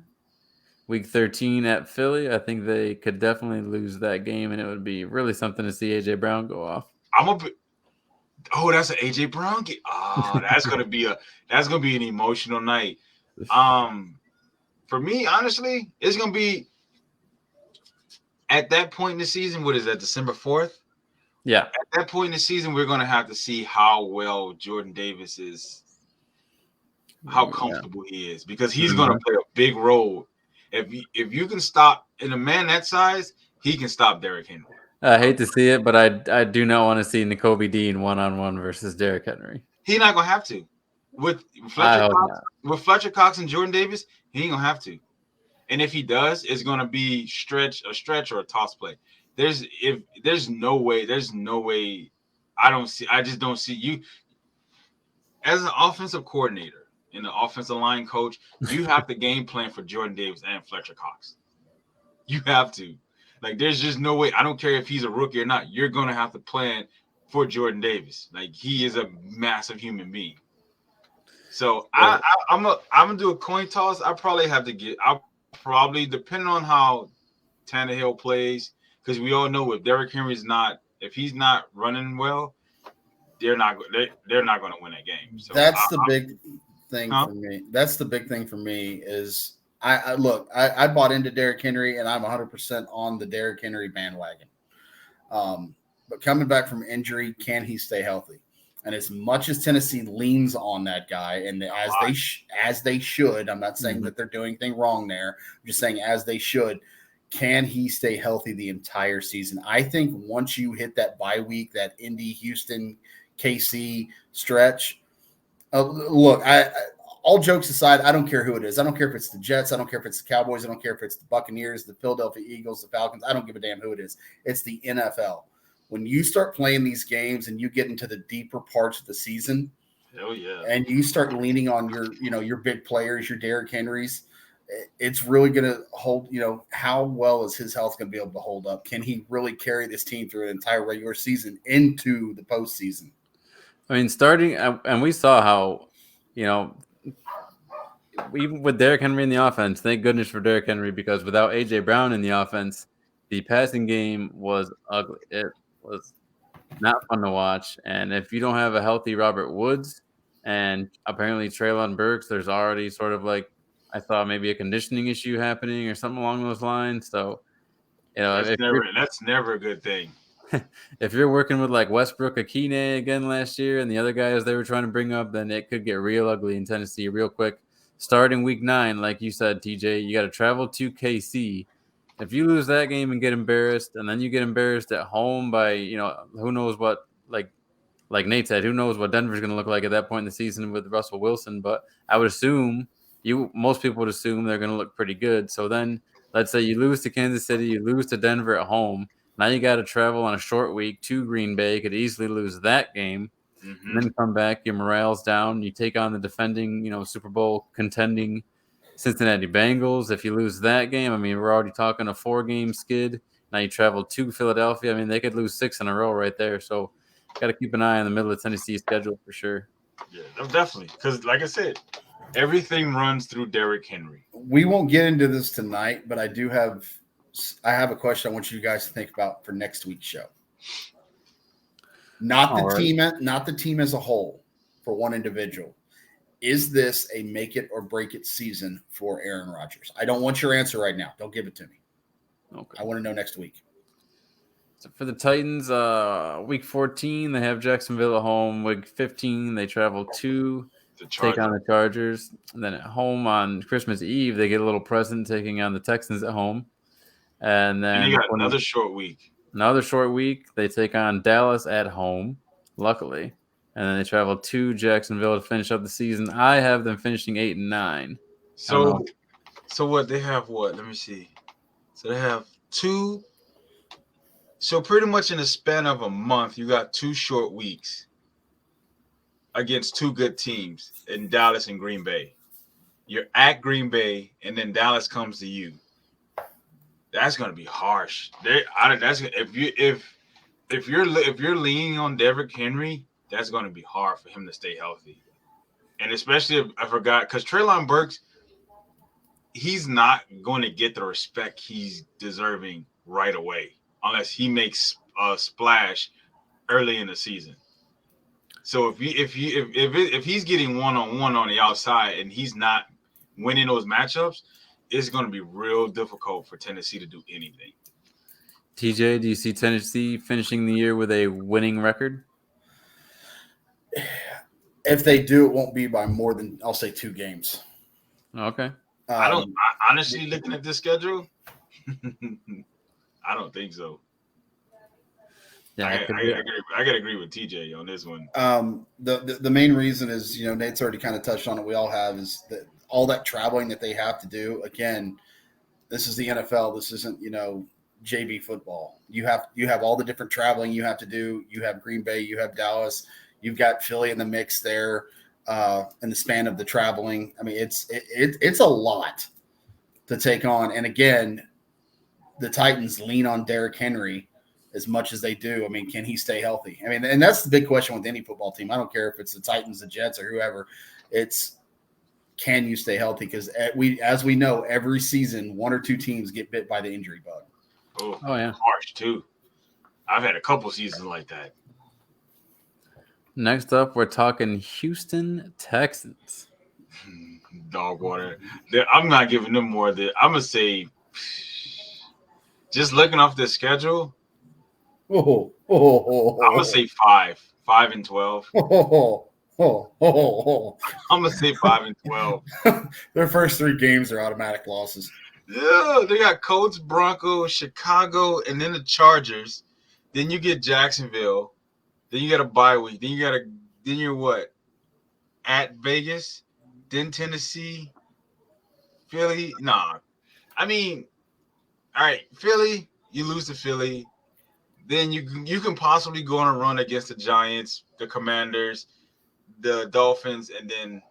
Week 13 at Philly. I think they could definitely lose that game, and it would be really something to see AJ Brown go off. That's an AJ Brown game. That's gonna be an emotional night. For me, honestly, it's gonna be at that point in the season, what is that, December 4th? Yeah. At that point in the season, we're going to have to see how well Jordan Davis is, how comfortable he is, because he's going to play a big role. If you can stop, in a man that size, he can stop Derrick Henry. I hate to see it, but I do not want to see Nakobe Dean one-on-one versus Derrick Henry. He's not going to have to. With Fletcher Cox and Jordan Davis, he ain't going to have to. And if he does, it's going to be a stretch or a toss play. There's no way. I just don't see you as an offensive coordinator and an offensive line coach. You have to game plan for Jordan Davis and Fletcher Cox. You have to. Like, there's just no way. I don't care if he's a rookie or not. You're going to have to plan for Jordan Davis. Like, he is a massive human being. So I'm gonna do a coin toss. I'll probably, depending on how Tannehill plays, because we all know if he's not running well, they're not going to win that game. So that's the big thing for me. That's the big thing for me is I bought into Derrick Henry, and I'm 100% on the Derrick Henry bandwagon. But coming back from injury, can he stay healthy? And as much as Tennessee leans on that guy, and as they should, I'm not saying that they're doing anything wrong there. I'm just saying as they should. Can he stay healthy the entire season? I think once you hit that bye week, that Indy, Houston, KC stretch, look, all jokes aside, I don't care who it is. I don't care if it's the Jets. I don't care if it's the Cowboys. I don't care if it's the Buccaneers, the Philadelphia Eagles, the Falcons. I don't give a damn who it is. It's the NFL. When you start playing these games and you get into the deeper parts of the season, hell yeah, and you start leaning on your big players, your Derrick Henrys, it's really going to hold, how well is his health going to be able to hold up? Can he really carry this team through an entire regular season into the postseason? I mean, starting, and we saw how, even with Derrick Henry in the offense, thank goodness for Derrick Henry, because without A.J. Brown in the offense, the passing game was ugly. It was not fun to watch. And if you don't have a healthy Robert Woods and apparently Treylon Burks, there's already sort of like, I thought maybe a conditioning issue happening or something along those lines. So, that's never a good thing. If you're working with like Westbrook Akine again last year and the other guys they were trying to bring up, then it could get real ugly in Tennessee real quick. Starting week 9, like you said, TJ, you got to travel to KC. If you lose that game and get embarrassed, and then you get embarrassed at home by, who knows what, like Nate said, who knows what Denver's going to look like at that point in the season with Russell Wilson. But I would assume most people would assume they're going to look pretty good. So then let's say you lose to Kansas City, you lose to Denver at home. Now you got to travel on a short week to Green Bay. Could easily lose that game. And then come back, your morale's down. You take on the defending, Super Bowl contending Cincinnati Bengals. If you lose that game, I mean, we're already talking a 4-game skid. Now you travel to Philadelphia. I mean, they could lose 6 in a row right there. So got to keep an eye on the middle of Tennessee schedule for sure. Yeah, definitely. Because like I said, everything runs through Derrick Henry. We won't get into this tonight, but I have a question I want you guys to think about for next week's show. Not the team as a whole, for one individual. Is this a make it or break it season for Aaron Rodgers? I don't want your answer right now. Don't give it to me. Okay. I want to know next week. So for the Titans, week 14, they have Jacksonville at home. Week 15, they travel to take on the Chargers. And then at home on Christmas Eve, they get a little present taking on the Texans at home. And then they got another short week. They take on Dallas at home, luckily. And then they travel to Jacksonville to finish up the season. I have them finishing 8-9. So what they have? What? Let me see. So they have 2. So pretty much in the span of a month, you got 2 short weeks against 2 good teams in Dallas and Green Bay. You're at Green Bay, and then Dallas comes to you. That's going to be harsh. If you're leaning on Derrick Henry, that's going to be hard for him to stay healthy. And especially if I forgot, because Treylon Burks, he's not going to get the respect he's deserving right away unless he makes a splash early in the season. So if he's getting one-on-one on the outside and he's not winning those matchups, it's going to be real difficult for Tennessee to do anything. TJ, do you see Tennessee finishing the year with a winning record? If they do, it won't be by more than, I'll say, 2 games. Okay. I honestly, looking at this schedule, I don't think so. Yeah, I gotta agree with TJ on this one. The main reason is, Nate's already kind of touched on it. We all have, is that all that traveling that they have to do. Again, this is the NFL. This isn't, JV football. You have all the different traveling you have to do. You have Green Bay, you have Dallas, you've got Philly in the mix there, in the span of the traveling. I mean, it's a lot to take on. And again, the Titans lean on Derrick Henry as much as they do. I mean, can he stay healthy? I mean, and that's the big question with any football team. I don't care if it's the Titans, the Jets, or whoever. It's, can you stay healthy? Because as we know, every season, 1 or 2 teams get bit by the injury bug. Oh yeah, harsh too. I've had a couple seasons like that. Next up, we're talking Houston Texans. Dog water. I'm not giving them more. I'm gonna say, just looking off the schedule, I'm gonna say 5-12. I'm gonna say 5-12. Their first 3 games are automatic losses. Yeah, they got Colts, Broncos, Chicago, and then the Chargers. Then you get Jacksonville. Then you got a bye week. Then you're what? At Vegas. Then Tennessee. Philly. Nah. I mean, all right, Philly, you lose to Philly. Then you can possibly go on a run against the Giants, the Commanders, the Dolphins, and then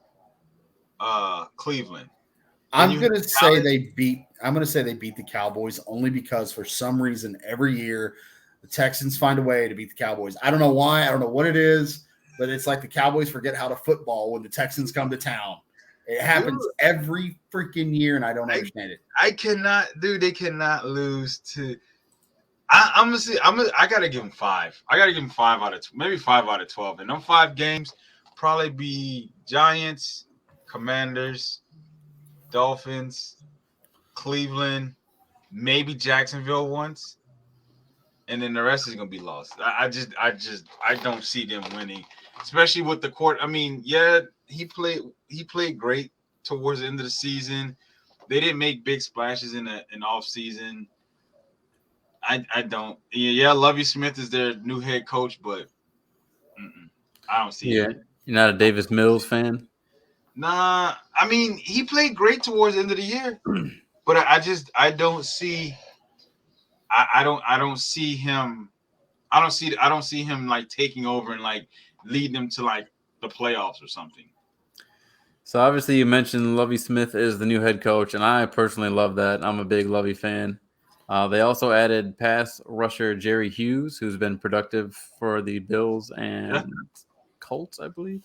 Cleveland. I'm going to say they beat the Cowboys only because for some reason every year the Texans find a way to beat the Cowboys. I don't know why. I don't know what it is, but it's like the Cowboys forget how to football when the Texans come to town. It happens every freaking year, and I don't understand it. They cannot lose to. I'm gonna say I gotta give them 5. I gotta give them 5 out of maybe 5 out of 12. And them 5 games probably be Giants, Commanders, Dolphins, Cleveland, maybe Jacksonville once, and then the rest is gonna be lost. I don't see them winning, especially with the court. I mean, yeah, he played great towards the end of the season. They didn't make big splashes in off season. I don't. Yeah, Lovie Smith is their new head coach, but I don't see it. You're not a Davis Mills fan? Nah, I mean, he played great towards the end of the year, but I don't see him. I don't see him like taking over and like leading them to like the playoffs or something. So obviously you mentioned Lovie Smith is the new head coach, and I personally love that. I'm a big Lovie fan. They also added pass rusher Jerry Hughes, who's been productive for the Bills and Colts, I believe.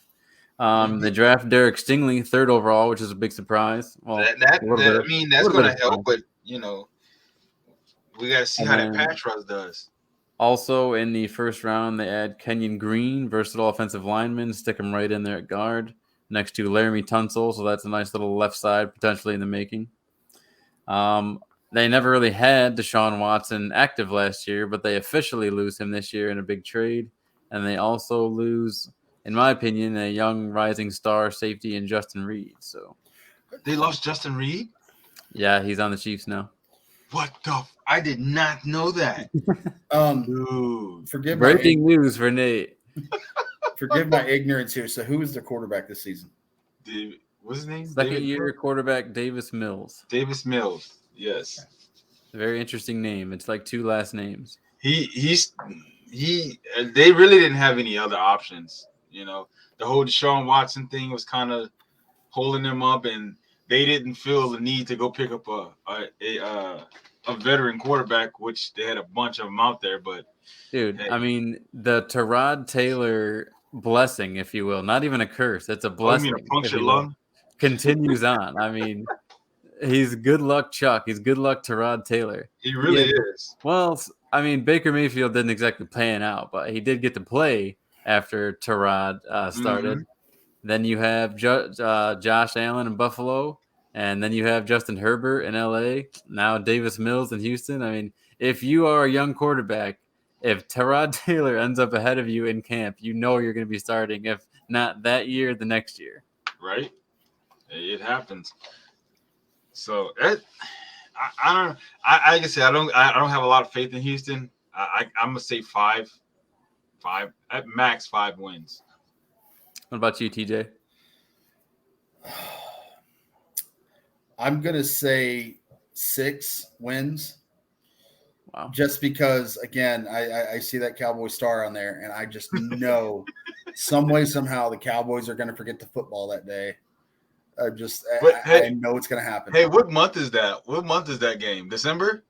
They draft Derek Stingley 3rd overall, which is a big surprise. Well, that's going to help, but we got to see how that pass rush does. Also, in the first round, they add Kenyon Green, versatile offensive lineman, stick him right in there at guard, next to Laramie Tunsil. So that's a nice little left side potentially in the making. They never really had Deshaun Watson active last year, but they officially lose him this year in a big trade. And they also lose, in my opinion, a young rising star safety in Justin Reed. So they lost Justin Reed? Yeah, he's on the Chiefs now. What the? I did not know that. Dude, breaking news for Nate. Forgive my ignorance here. So who is the quarterback this season? What's his name? Second-year quarterback Davis Mills. Davis Mills. Yes. A very interesting name. It's like 2 last names. They really didn't have any other options. The whole Deshaun Watson thing was kind of holding them up, and they didn't feel the need to go pick up a veteran quarterback, which they had a bunch of them out there. But dude, I mean, the Tyrod Taylor blessing, if you will, not even a curse. It's a blessing. You mean a punctured lung? Continues on. I mean, he's good luck Chuck. He's good luck Tyrod Taylor. He really is. Well, I mean, Baker Mayfield didn't exactly pan out, but he did get to play after Tyrod started. Mm-hmm. Then you have Josh Allen in Buffalo, and then you have Justin Herbert in LA. Now Davis Mills in Houston. I mean, if you are a young quarterback, if Tyrod Taylor ends up ahead of you in camp, you know you're going to be starting. If not that year, the next year. Right? It happens. So I don't. Like I said, I don't have a lot of faith in Houston. I'm gonna say five at max 5 wins. What about you, TJ? I'm gonna say 6 wins. Wow. Just because, again, I see that Cowboy star on there, and I just know some way, somehow, the Cowboys are going to forget the football that day. I know it's going to happen. Hey, what month is that? What month is that game? December?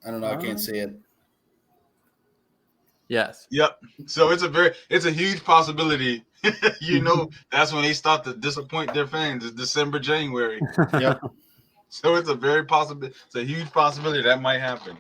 I don't know. I can't see it. Yes. Yep. So it's a huge possibility. That's when they start to disappoint their fans. It's December, January. Yep. So it's a huge possibility that might happen.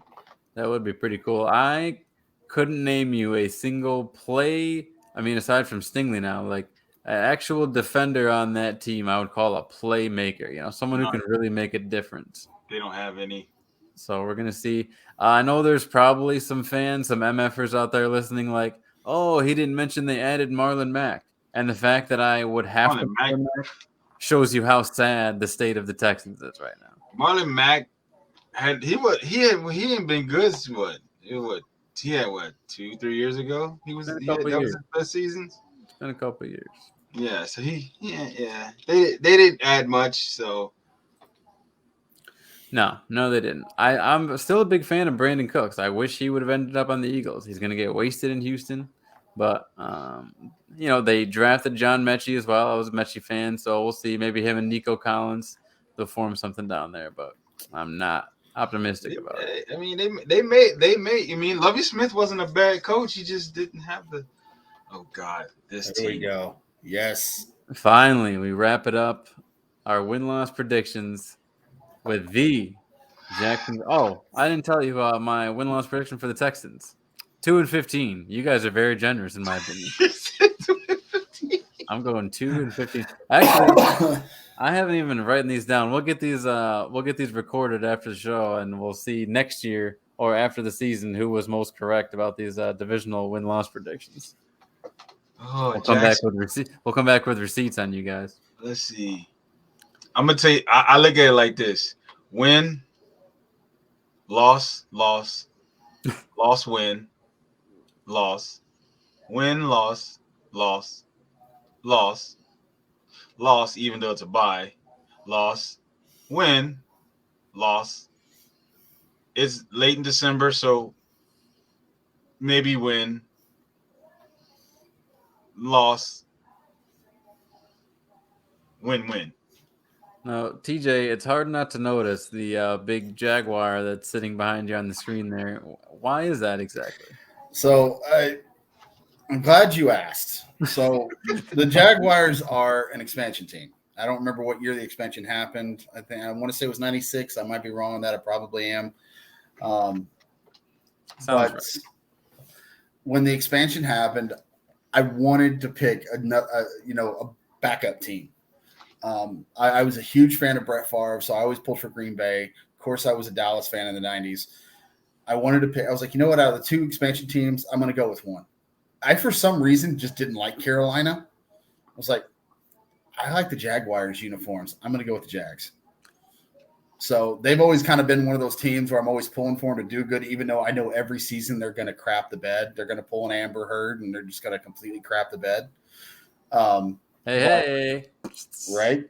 That would be pretty cool. I couldn't name you a single play. I mean, aside from Stingley now, like an actual defender on that team, I would call a playmaker. Someone who can really make a difference. They don't have any. So we're gonna see. I know there's probably some fans, some MFers out there listening, like, oh, he didn't mention they added Marlon Mack, and the fact that I would have to Marlon Mack shows you how sad the state of the Texans is right now. Marlon Mack he hadn't been good. He had 2-3 years ago. That was his best seasons. It's been a couple of years. Yeah, so they didn't add much. So no, they didn't. I'm still a big fan of Brandon Cooks. I wish he would have ended up on the Eagles. He's gonna get wasted in Houston, but they drafted John Mechie as well. I was a Mechie fan, so we'll see. Maybe him and Nico Collins, they'll form something down there, but I'm not optimistic about it. I mean, they may. I mean, Lovie Smith wasn't a bad coach. He just didn't have the. Oh God, this team. There we go. Yes. Finally, we wrap it up. Our win-loss predictions with the Jackson. Oh, I didn't tell you about my win-loss prediction for the Texans. 2-15. You guys are very generous, in my opinion. I'm going 2-15. Actually, I haven't even been writing these down. We'll get these recorded after the show, and we'll see next year or after the season who was most correct about these divisional win-loss predictions. Oh, we'll come back with receipts on you guys. Let's see. I'm gonna tell you. I look at it like this: win, loss, loss, loss, win, loss, win, loss, loss, loss, loss. Even though it's a bye, loss, win, loss. It's late in December, so maybe win, loss, win. Now, TJ, it's hard not to notice the big Jaguar that's sitting behind you on the screen there. Why is that exactly? So I'm glad you asked. So the Jaguars are an expansion team. I don't remember what year the expansion happened. I want to say it was 96. I might be wrong on that. I probably am. But right. When the expansion happened, I wanted to pick a backup team. I was a huge fan of Brett Favre, so I always pulled for Green Bay. Of course, I was a Dallas fan in the 90s. I wanted to pick. I was like, you know what? Out of the 2 expansion teams, I'm going to go with one. I, for some reason, just didn't like Carolina. I was like, I like the Jaguars uniforms. I'm going to go with the Jags. So they've always kind of been one of those teams where I'm always pulling for them to do good, even though I know every season they're going to crap the bed. They're going to pull an Amber Heard, and they're just going to completely crap the bed. Hey. Right?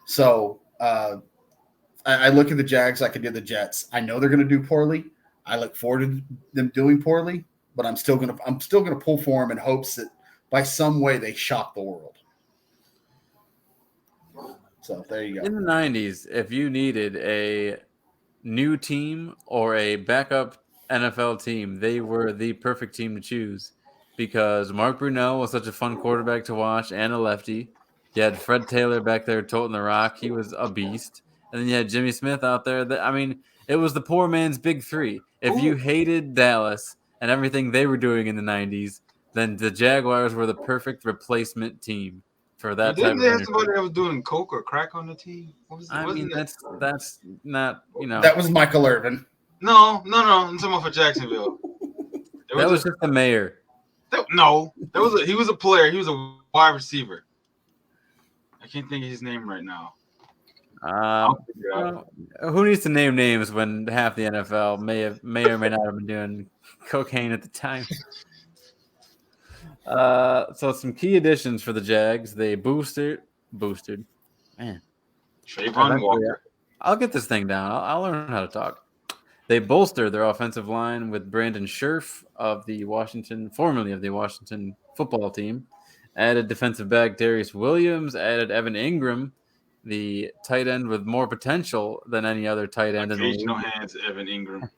So I look at the Jags like I did the Jets. I know they're going to do poorly. I look forward to them doing poorly, but I'm still going to pull for them in hopes that by some way they shock the world. So there you go. In the 90s, if you needed a new team or a backup NFL team, they were the perfect team to choose because Mark Brunell was such a fun quarterback to watch and a lefty. You had Fred Taylor back there toting the rock. He was a beast. And then you had Jimmy Smith out there. It was the poor man's big three. If you hated Dallas and everything they were doing in the 90s, then the Jaguars were the perfect replacement team for that type of Didn't they have somebody that was doing coke or crack on the team? That's not, That was Michael Irvin. No. I'm talking about for Jacksonville. That was just the mayor. He was a player. He was a wide receiver. I can't think of his name right now. Well, who needs to name names when half the NFL may or may not have been doing cocaine at the time? So some key additions for the Jags. They boosted. Man, Trayvon Walker. I'll get this thing down. I'll learn how to talk. They bolstered their offensive line with Brandon Scherf formerly of the Washington football team. Added defensive back Darius Williams. Added Evan Ingram, the tight end with more potential than any other tight end in the league. No hands, Evan Ingram.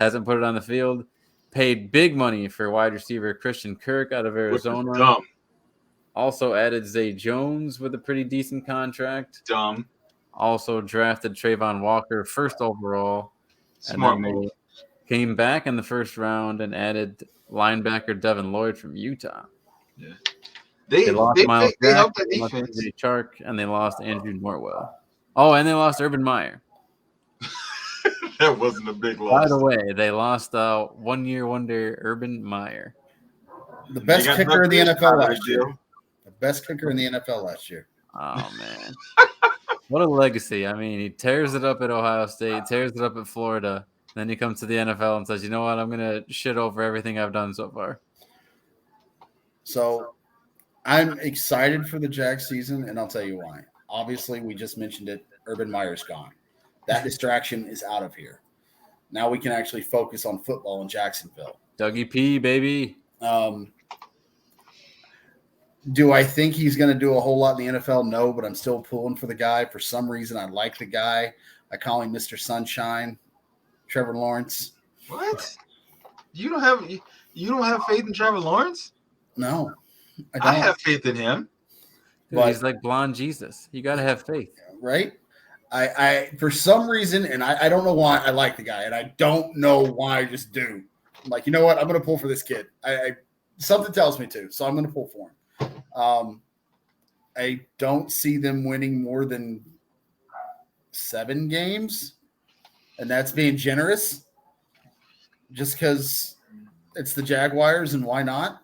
Hasn't put it on the field. Paid big money for wide receiver Christian Kirk out of Arizona. Dumb. Also added Zay Jones with a pretty decent contract. Dumb. Also drafted Trayvon Walker first overall. Smart and then move. they came back in the first round and added linebacker Devin Lloyd from Utah. Yeah. They lost Miles they Jack, helped the they lost defense. AJ Chark, and they lost Andrew Norwell. Oh, and they lost Urban Meyer. That wasn't a big loss. By the way, they lost 1 year wonder Urban Meyer. The best kicker in the NFL last year. The best kicker in the NFL last year. Oh, man. What a legacy. I mean, he tears it up at Ohio State, tears it up at Florida. Then he comes to the NFL and says, you know what? I'm going to shit over everything I've done so far. So I'm excited for the Jags season, and I'll tell you why. Obviously, we just mentioned it. Urban Meyer's gone. That distraction is out of here. Now we can actually focus on football in Jacksonville. Dougie P, baby. Do I think he's going to do a whole lot in the NFL? No, but I'm still pulling for the guy. For some reason, I like the guy. I call him Mr. Sunshine, Trevor Lawrence. What? You don't have faith in Trevor Lawrence? No, I don't. I have faith in him. Dude, he's like blonde Jesus. You got to have faith. Right? I for some reason, and I don't know why, I like the guy, and I don't know why, I just do. I'm like, you know what? I'm going to pull for this kid. Something tells me to, so I'm going to pull for him. I don't see them winning more than 7 games, and that's being generous just because it's the Jaguars, and why not?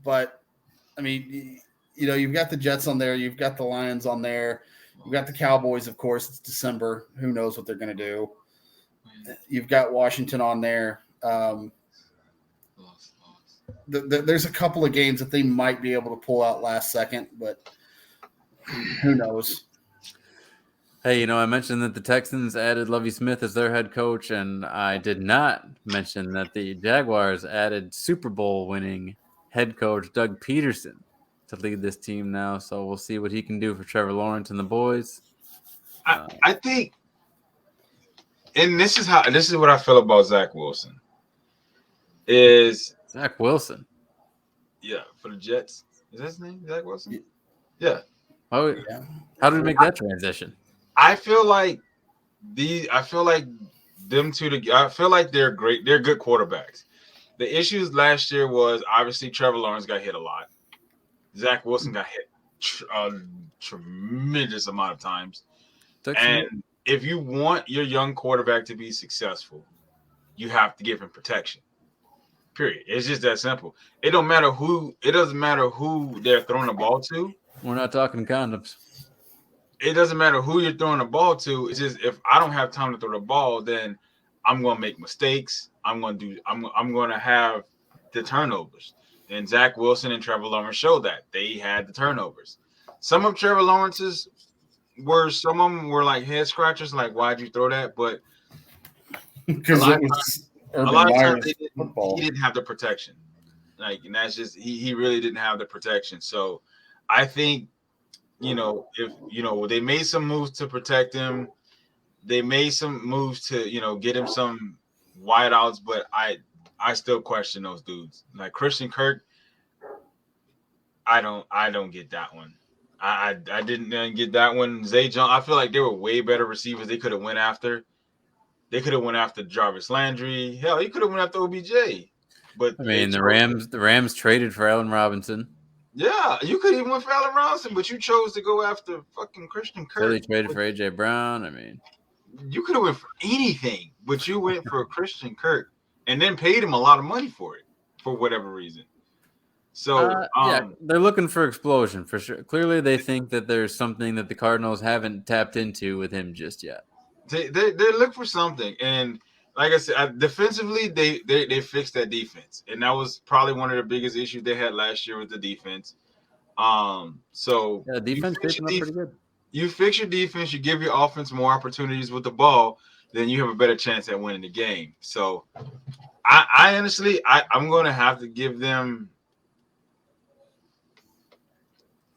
But, I mean, you know, you've got the Jets on there. You've got the Lions on there. You've got the Cowboys, of course. It's December. Who knows what they're going to do? You've got Washington on there. There's a couple of games that they might be able to pull out last second, but who knows? Hey, you know, I mentioned that the Texans added Lovie Smith as their head coach, and I did not mention that the Jaguars added Super Bowl winning head coach Doug Peterson to lead this team now. So we'll see what he can do for Trevor Lawrence and the boys. I think, and this is what I feel about Zach Wilson. Is Zach Wilson? Yeah, for the Jets. Is that his name? Zach Wilson? Yeah. Oh, yeah. How did we make that transition? I feel like them two. I feel like they're great. They're good quarterbacks. The issues last year was obviously Trevor Lawrence got hit a lot. Zach Wilson got hit a tremendous amount of times. And if you want your young quarterback to be successful, you have to give him protection. Period. It's just that simple. It doesn't matter who they're throwing the ball to. We're not talking condoms. It doesn't matter who you're throwing the ball to. It's just if I don't have time to throw the ball, then I'm going to make mistakes. I'm going to have the turnovers. And Zach Wilson and Trevor Lawrence showed that they had the turnovers. Some of Trevor Lawrence's some of them were like head scratchers, like why'd you throw that? But because a lot of times he didn't have the protection. Like, and that's just he really didn't have the protection. So I think, if they made some moves to protect him, they made some moves to get him some wideouts, but I still question those dudes. Like Christian Kirk, I don't get that one. I didn't get that one. Zay Jones, I feel like they were way better receivers. They could have went after. They could have went after Jarvis Landry. Hell, he could have went after OBJ. But I mean, the Rams traded for Allen Robinson. Yeah, you could even went for Allen Robinson, but you chose to go after fucking Christian Kirk. Philly traded for AJ Brown. I mean, you could have went for anything, but you went for Christian Kirk and then paid him a lot of money for it for whatever reason. So yeah, they're looking for explosion for sure. Clearly, they think that there's something that the Cardinals haven't tapped into with him just yet. they look for something, and like I said, defensively they fixed that defense, and that was probably one of the biggest issues they had last year with the defense. So Yeah, defense shaping up pretty good. You fix your defense, you give your offense more opportunities with the ball, then you have a better chance at winning the game. So I honestly, I'm going to have to give them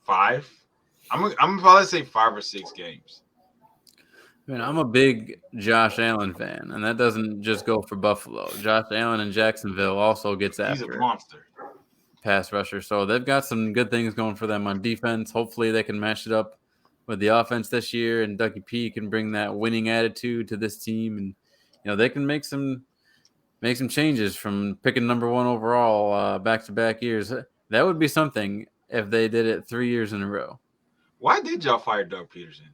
5. I'm probably say 5 or 6 games. I mean, I'm a big Josh Allen fan, and that doesn't just go for Buffalo. Josh Allen in Jacksonville also gets after He's a monster. Pass rusher. So they've got some good things going for them on defense. Hopefully they can match it up with the offense this year, and Dougie P can bring that winning attitude to this team, and they can make some changes from picking number 1 overall back-to-back years. That would be something if they did it 3 years in a row. Why did y'all fire Doug Peterson?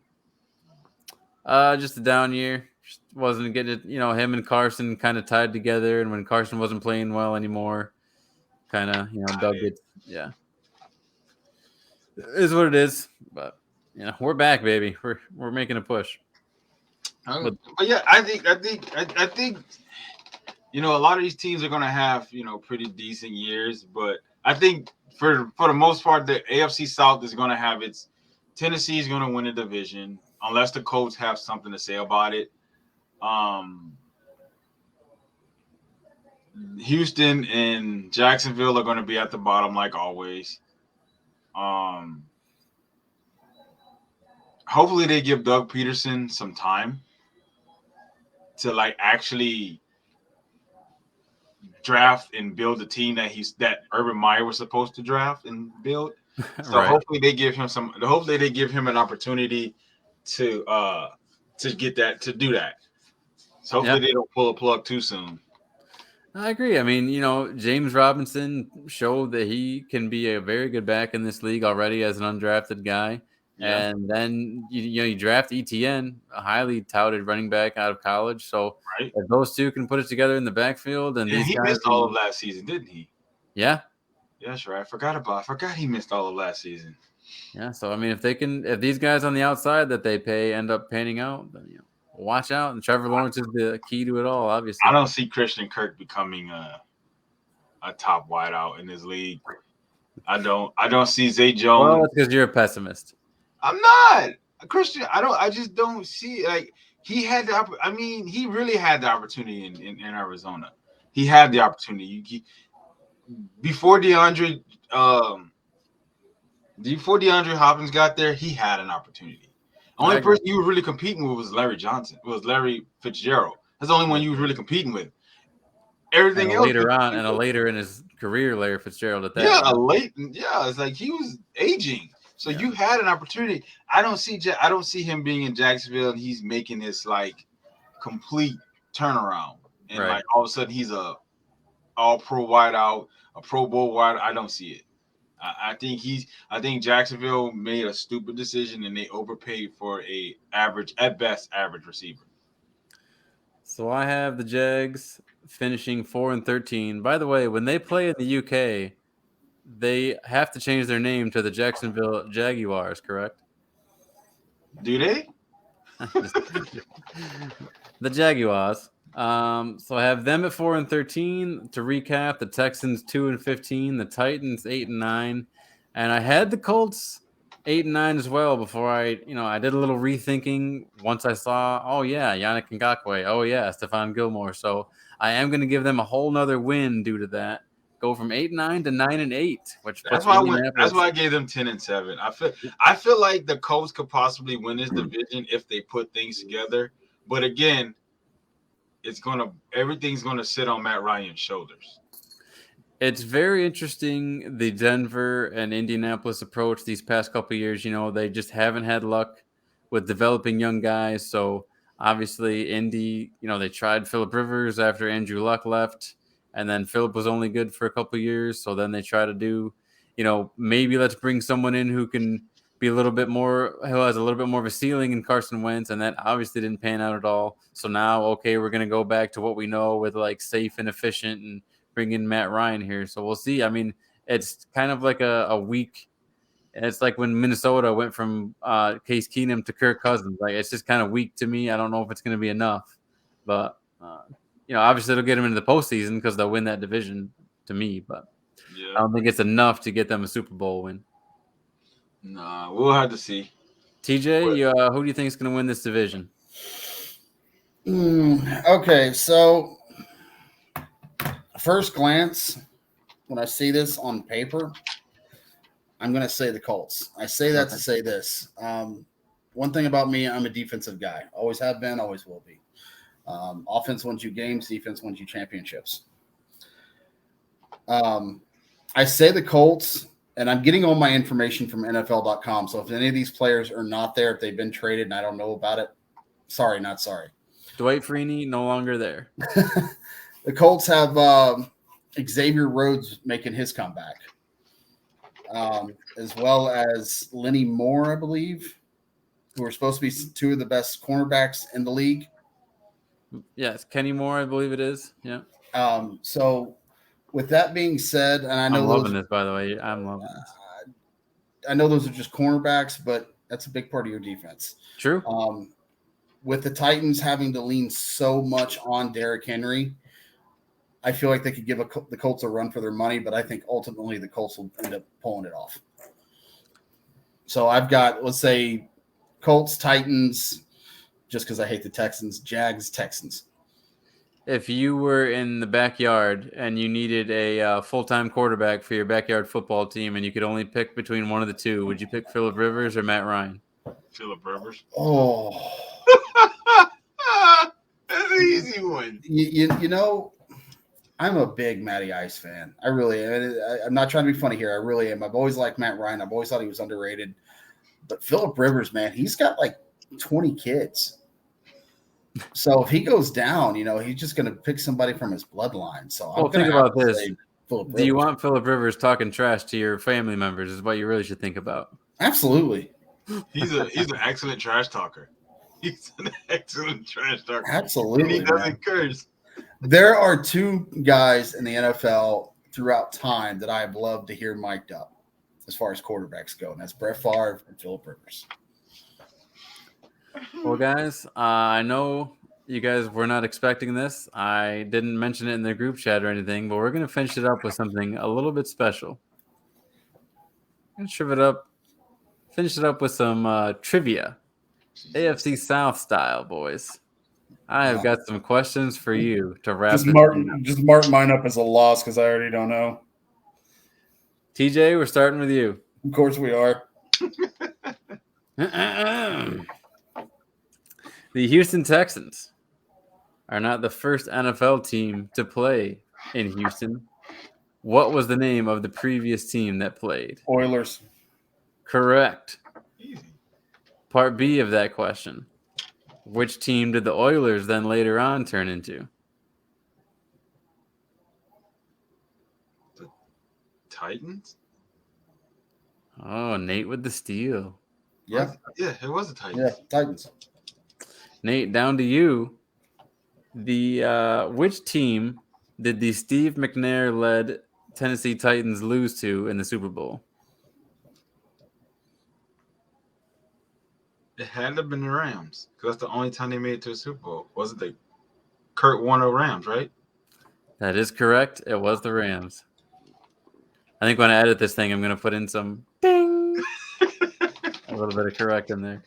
Just a down year. Just wasn't getting it. Him and Carson kind of tied together, and when Carson wasn't playing well anymore, kind of, Doug gets, yeah. It is what it is, but we're back, baby. We're making a push. But yeah, I think a lot of these teams are gonna have pretty decent years, but I think for the most part, the AFC South is gonna have its. Tennessee is gonna win the division unless the Colts have something to say about it. Houston and Jacksonville are going to be at the bottom like always. Hopefully they give Doug Peterson some time to actually draft and build the team that Urban Meyer was supposed to draft and build. So right. Hopefully they give him an opportunity to get that, to do that. So hopefully they don't pull a plug too soon. I agree. I mean, James Robinson showed that he can be a very good back in this league already as an undrafted guy. Yeah. And then you draft ETN, a highly touted running back out of college. So if those two can put it together in the backfield, and he missed all of last season, didn't he? Yeah. That's right. I forgot he missed all of last season. Yeah. So I mean, if these guys on the outside that they pay end up panning out, then watch out. And Trevor Lawrence is the key to it all, obviously. I don't see Christian Kirk becoming a top wideout in this league. I don't see Zay Jones. Well, that's because you're a pessimist. I'm not Christian. I just don't see he had the. He really had the opportunity in Arizona. He had the opportunity. Before DeAndre Hopkins got there, he had an opportunity. The only person you were really competing with was Larry Fitzgerald. That's the only one you were really competing with. Everything else later in his career, Larry Fitzgerald at that. Yeah, it's like he was aging. So you had an opportunity. I don't see him being in Jacksonville and he's making this complete turnaround. And all of a sudden he's a all-pro wideout, a Pro Bowl wideout. I don't see it. I think Jacksonville made a stupid decision and they overpaid for at best average receiver. So I have the Jags finishing 4-13. By the way, when they play in the UK, they have to change their name to the Jacksonville Jaguars, correct? Do they? The Jaguars. So I have them at 4-13. To recap, the Texans 2-15, the Titans 8-9, and I had the Colts 8-9 as well before I did a little rethinking once I saw, Yannick Ngakoue, Stephon Gilmore. So I am going to give them a whole nother win due to that. Go from 8-9 to 9-8, which that's why I gave them 10-7. I feel like the Colts could possibly win this division if they put things together, but again, everything's gonna sit on Matt Ryan's shoulders. It's very interesting, the Denver and Indianapolis approach these past couple of years. They just haven't had luck with developing young guys. So obviously Indy, they tried Phillip Rivers after Andrew Luck left, and then Phillip was only good for a couple of years. So then they try to do, maybe let's bring someone in who can be a little bit more. He has a little bit more of a ceiling in Carson Wentz, and that obviously didn't pan out at all. So now, okay, we're gonna go back to what we know with like safe and efficient, and bring in Matt Ryan here. So we'll see. I mean, it's kind of like a week. It's like when Minnesota went from Case Keenum to Kirk Cousins. Like it's just kind of weak to me. I don't know if it's going to be enough, but obviously it'll get them into the postseason because they'll win that division. To me, but I don't think it's enough to get them a Super Bowl win. Nah, we'll have to see. TJ, who do you think is going to win this division? Okay, so first glance, when I see this on paper, I'm going to say the Colts. I say that to say this. One thing about me, I'm a defensive guy. Always have been, always will be. Offense wins you games, defense wins you championships. I say the Colts, and I'm getting all my information from NFL.com. So if any of these players are not there, if they've been traded and I don't know about it, sorry, not sorry. Dwight Freeney no longer there. The Colts have Xavier Rhodes making his comeback, as well as Lenny Moore, I believe, who are supposed to be two of the best cornerbacks in the league. Yes, Kenny Moore, I believe it is. Yeah. So with that being said, and I know I'm loving this, by the way. I'm loving this. I know those are just cornerbacks, but that's a big part of your defense. True. With the Titans having to lean so much on Derrick Henry, I feel like they could give the Colts a run for their money, but I think ultimately the Colts will end up pulling it off. So I've got, let's say, Colts, Titans, just because I hate the Texans, Jags, Texans. If you were in the backyard and you needed a full-time quarterback for your backyard football team and you could only pick between one of the two, would you pick Phillip Rivers or Matt Ryan? Phillip Rivers. Oh. That's an easy one. You know, I'm a big Matty Ice fan. I really am. I'm not trying to be funny here. I really am. I've always liked Matt Ryan. I've always thought he was underrated. But Phillip Rivers, man, he's got like 20 kids. So if he goes down, he's just going to pick somebody from his bloodline. So well, think about this. Do you want Phillip Rivers talking trash to your family members is what you really should think about. Absolutely. He's an excellent trash talker. He's an excellent trash talker. Absolutely. And he doesn't curse. There are two guys in the NFL throughout time that I've loved to hear mic'd up as far as quarterbacks go, and that's Brett Favre and Phillip Rivers. Well, guys, I know you guys were not expecting this. I didn't mention it in the group chat or anything, but we're going to finish it up with something a little bit special. I'm going to finish it up with some trivia. AFC South style, boys. I have got some questions for you to wrap Just mark mine up as a loss because I already don't know. TJ, we're starting with you. Of course we are. The Houston Texans are not the first NFL team to play in Houston. What was the name of the previous team that played? Oilers. Correct. Easy. Part B of that question. Which team did the Oilers then later on turn into? The Titans? Oh, Nate with the steal. Yeah. Yeah, it was the Titans. Yeah, Titans. Nate, down to you. Which team did the Steve McNair-led Tennessee Titans lose to in the Super Bowl? It had to have been the Rams because that's the only time they made it to a Super Bowl. Wasn't the Kurt Warner Rams, right? That is correct. It was the Rams. I think when I edit this thing, I'm going to put in some ding. A little bit of correct in there.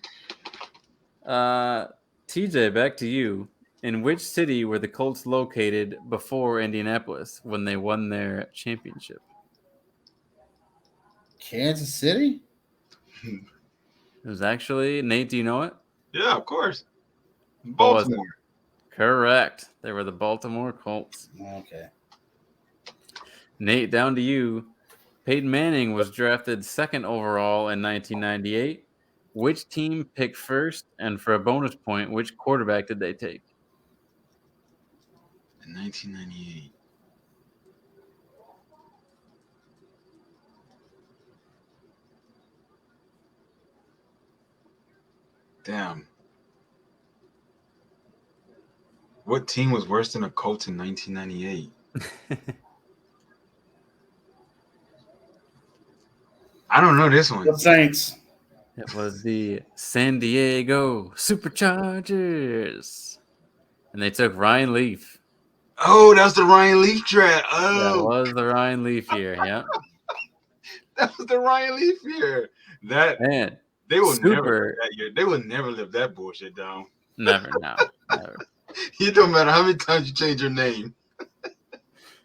TJ, back to you. In which city were the Colts located before Indianapolis when they won their championship? Kansas City? It was actually, Nate, do you know it? Yeah, of course. Baltimore. Correct. They were the Baltimore Colts. Okay. Nate, down to you. Peyton Manning was drafted second overall in 1998. Which team picked first? And for a bonus point, which quarterback did they take? In 1998. Damn. What team was worse than the Colts in 1998? I don't know this one. The Saints. It was the San Diego Superchargers. And they took Ryan Leaf. Oh, that was the Ryan Leaf draft. That Oh, was the Ryan Leaf year. Yeah. that was the Ryan Leaf year. That Man, they will Super. never live that year. They will never live that bullshit down. never. It don't matter how many times you change your name.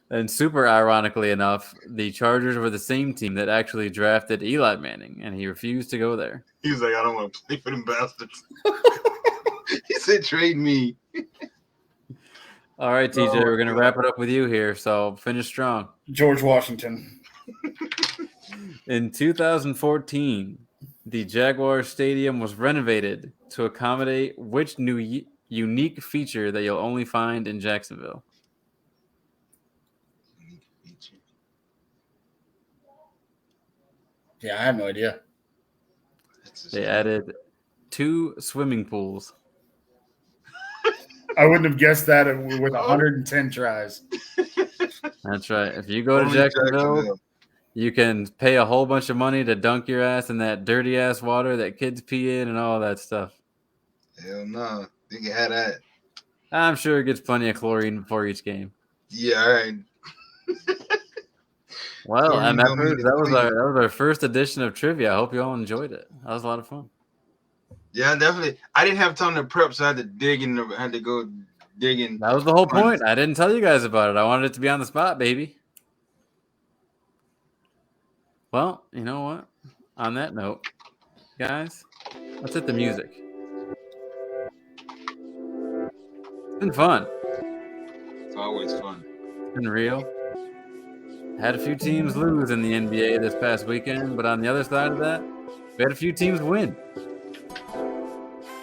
And super ironically enough, the Chargers were the same team that actually drafted Eli Manning, and he refused to go there. He was like, I don't want to play for them bastards. He said, trade me. All right, TJ, we're going to wrap it up with you here, so finish strong. George Washington. In 2014, the Jaguars Stadium was renovated to accommodate which new unique feature that you'll only find in Jacksonville? Yeah, I have no idea. They added 2 swimming pools. I wouldn't have guessed that with 110 tries. That's right. If you go to Only Jacksonville, you can pay a whole bunch of money to dunk your ass in that dirty ass water that kids pee in and all that stuff. Hell no. You can have that. I'm sure it gets plenty of chlorine before each game. Yeah, all right. Well, Chlorine MFers, don't mean it's that was clean. our first edition of trivia. I hope you all enjoyed it. That was a lot of fun. Yeah, definitely. I didn't have time to prep, so I had to dig in. I had to go digging. That was the whole point. I didn't tell you guys about it. I wanted it to be on the spot, baby. Well, you know what? On that note, guys, let's hit the music. It's been fun. It's always fun. It's been real. Had a few teams lose in the NBA this past weekend, but on the other side of that, we had a few teams win.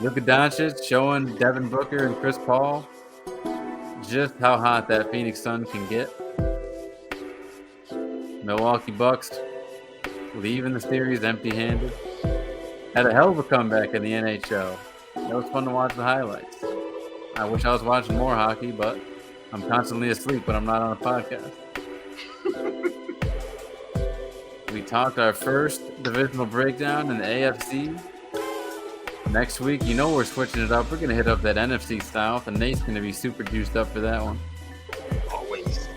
Luka Doncic showing Devin Booker and Chris Paul just how hot that Phoenix Sun can get. Milwaukee Bucks leaving the series empty-handed. Had a hell of a comeback in the NHL. It was fun to watch the highlights. I wish I was watching more hockey, but I'm constantly asleep when I'm not on a podcast. We talked our first divisional breakdown in the AFC. Next week, you know we're switching it up. We're going to hit up that NFC South, and Nate's going to be super juiced up for that one. Always.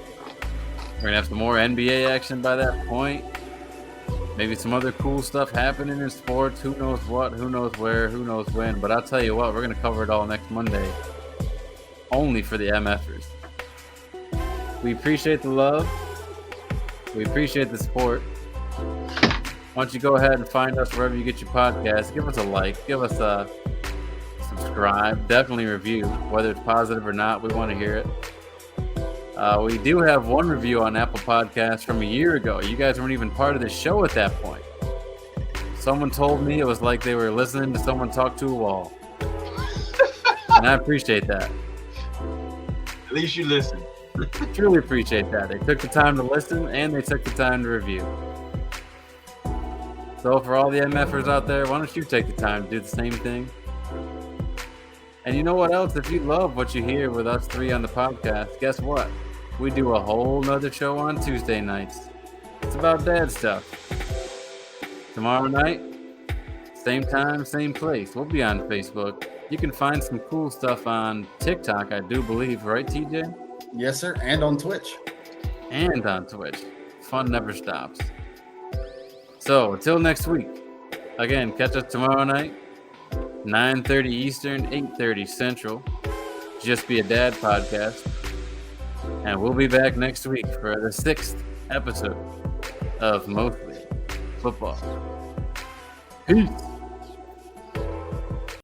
We're going to have some more NBA action by that point. Maybe some other cool stuff happening in sports. Who knows what, who knows where, who knows when. But I'll tell you what, we're going to cover it all next Monday. Only for the MFers. We appreciate the love. We appreciate the support. Why don't you go ahead and find us wherever you get your podcasts. Give us a like. Give us a subscribe. Definitely review. Whether it's positive or not, we want to hear it. We do have one review on Apple Podcasts from a year ago. You guys weren't even part of the show at that point. Someone told me it was like they were listening to someone talk to a wall. And I appreciate that. At least you listen. Truly appreciate that. They took the time to listen and they took the time to review. So for all the MFers out there, why don't you take the time to do the same thing? And you know what else? If you love what you hear with us three on the podcast, guess what? We do a whole nother show on Tuesday nights. It's about dad stuff. Tomorrow night, same time, same place. We'll be on Facebook. You can find some cool stuff on TikTok, I do believe, right, TJ? Yes, sir. And on Twitch. And on Twitch. Fun never stops. So, until next week, again, catch us tomorrow night, 9:30 Eastern, 8:30 Central. Just Be a Dad podcast. And we'll be back next week for the 6th episode of Mostly Football. Peace.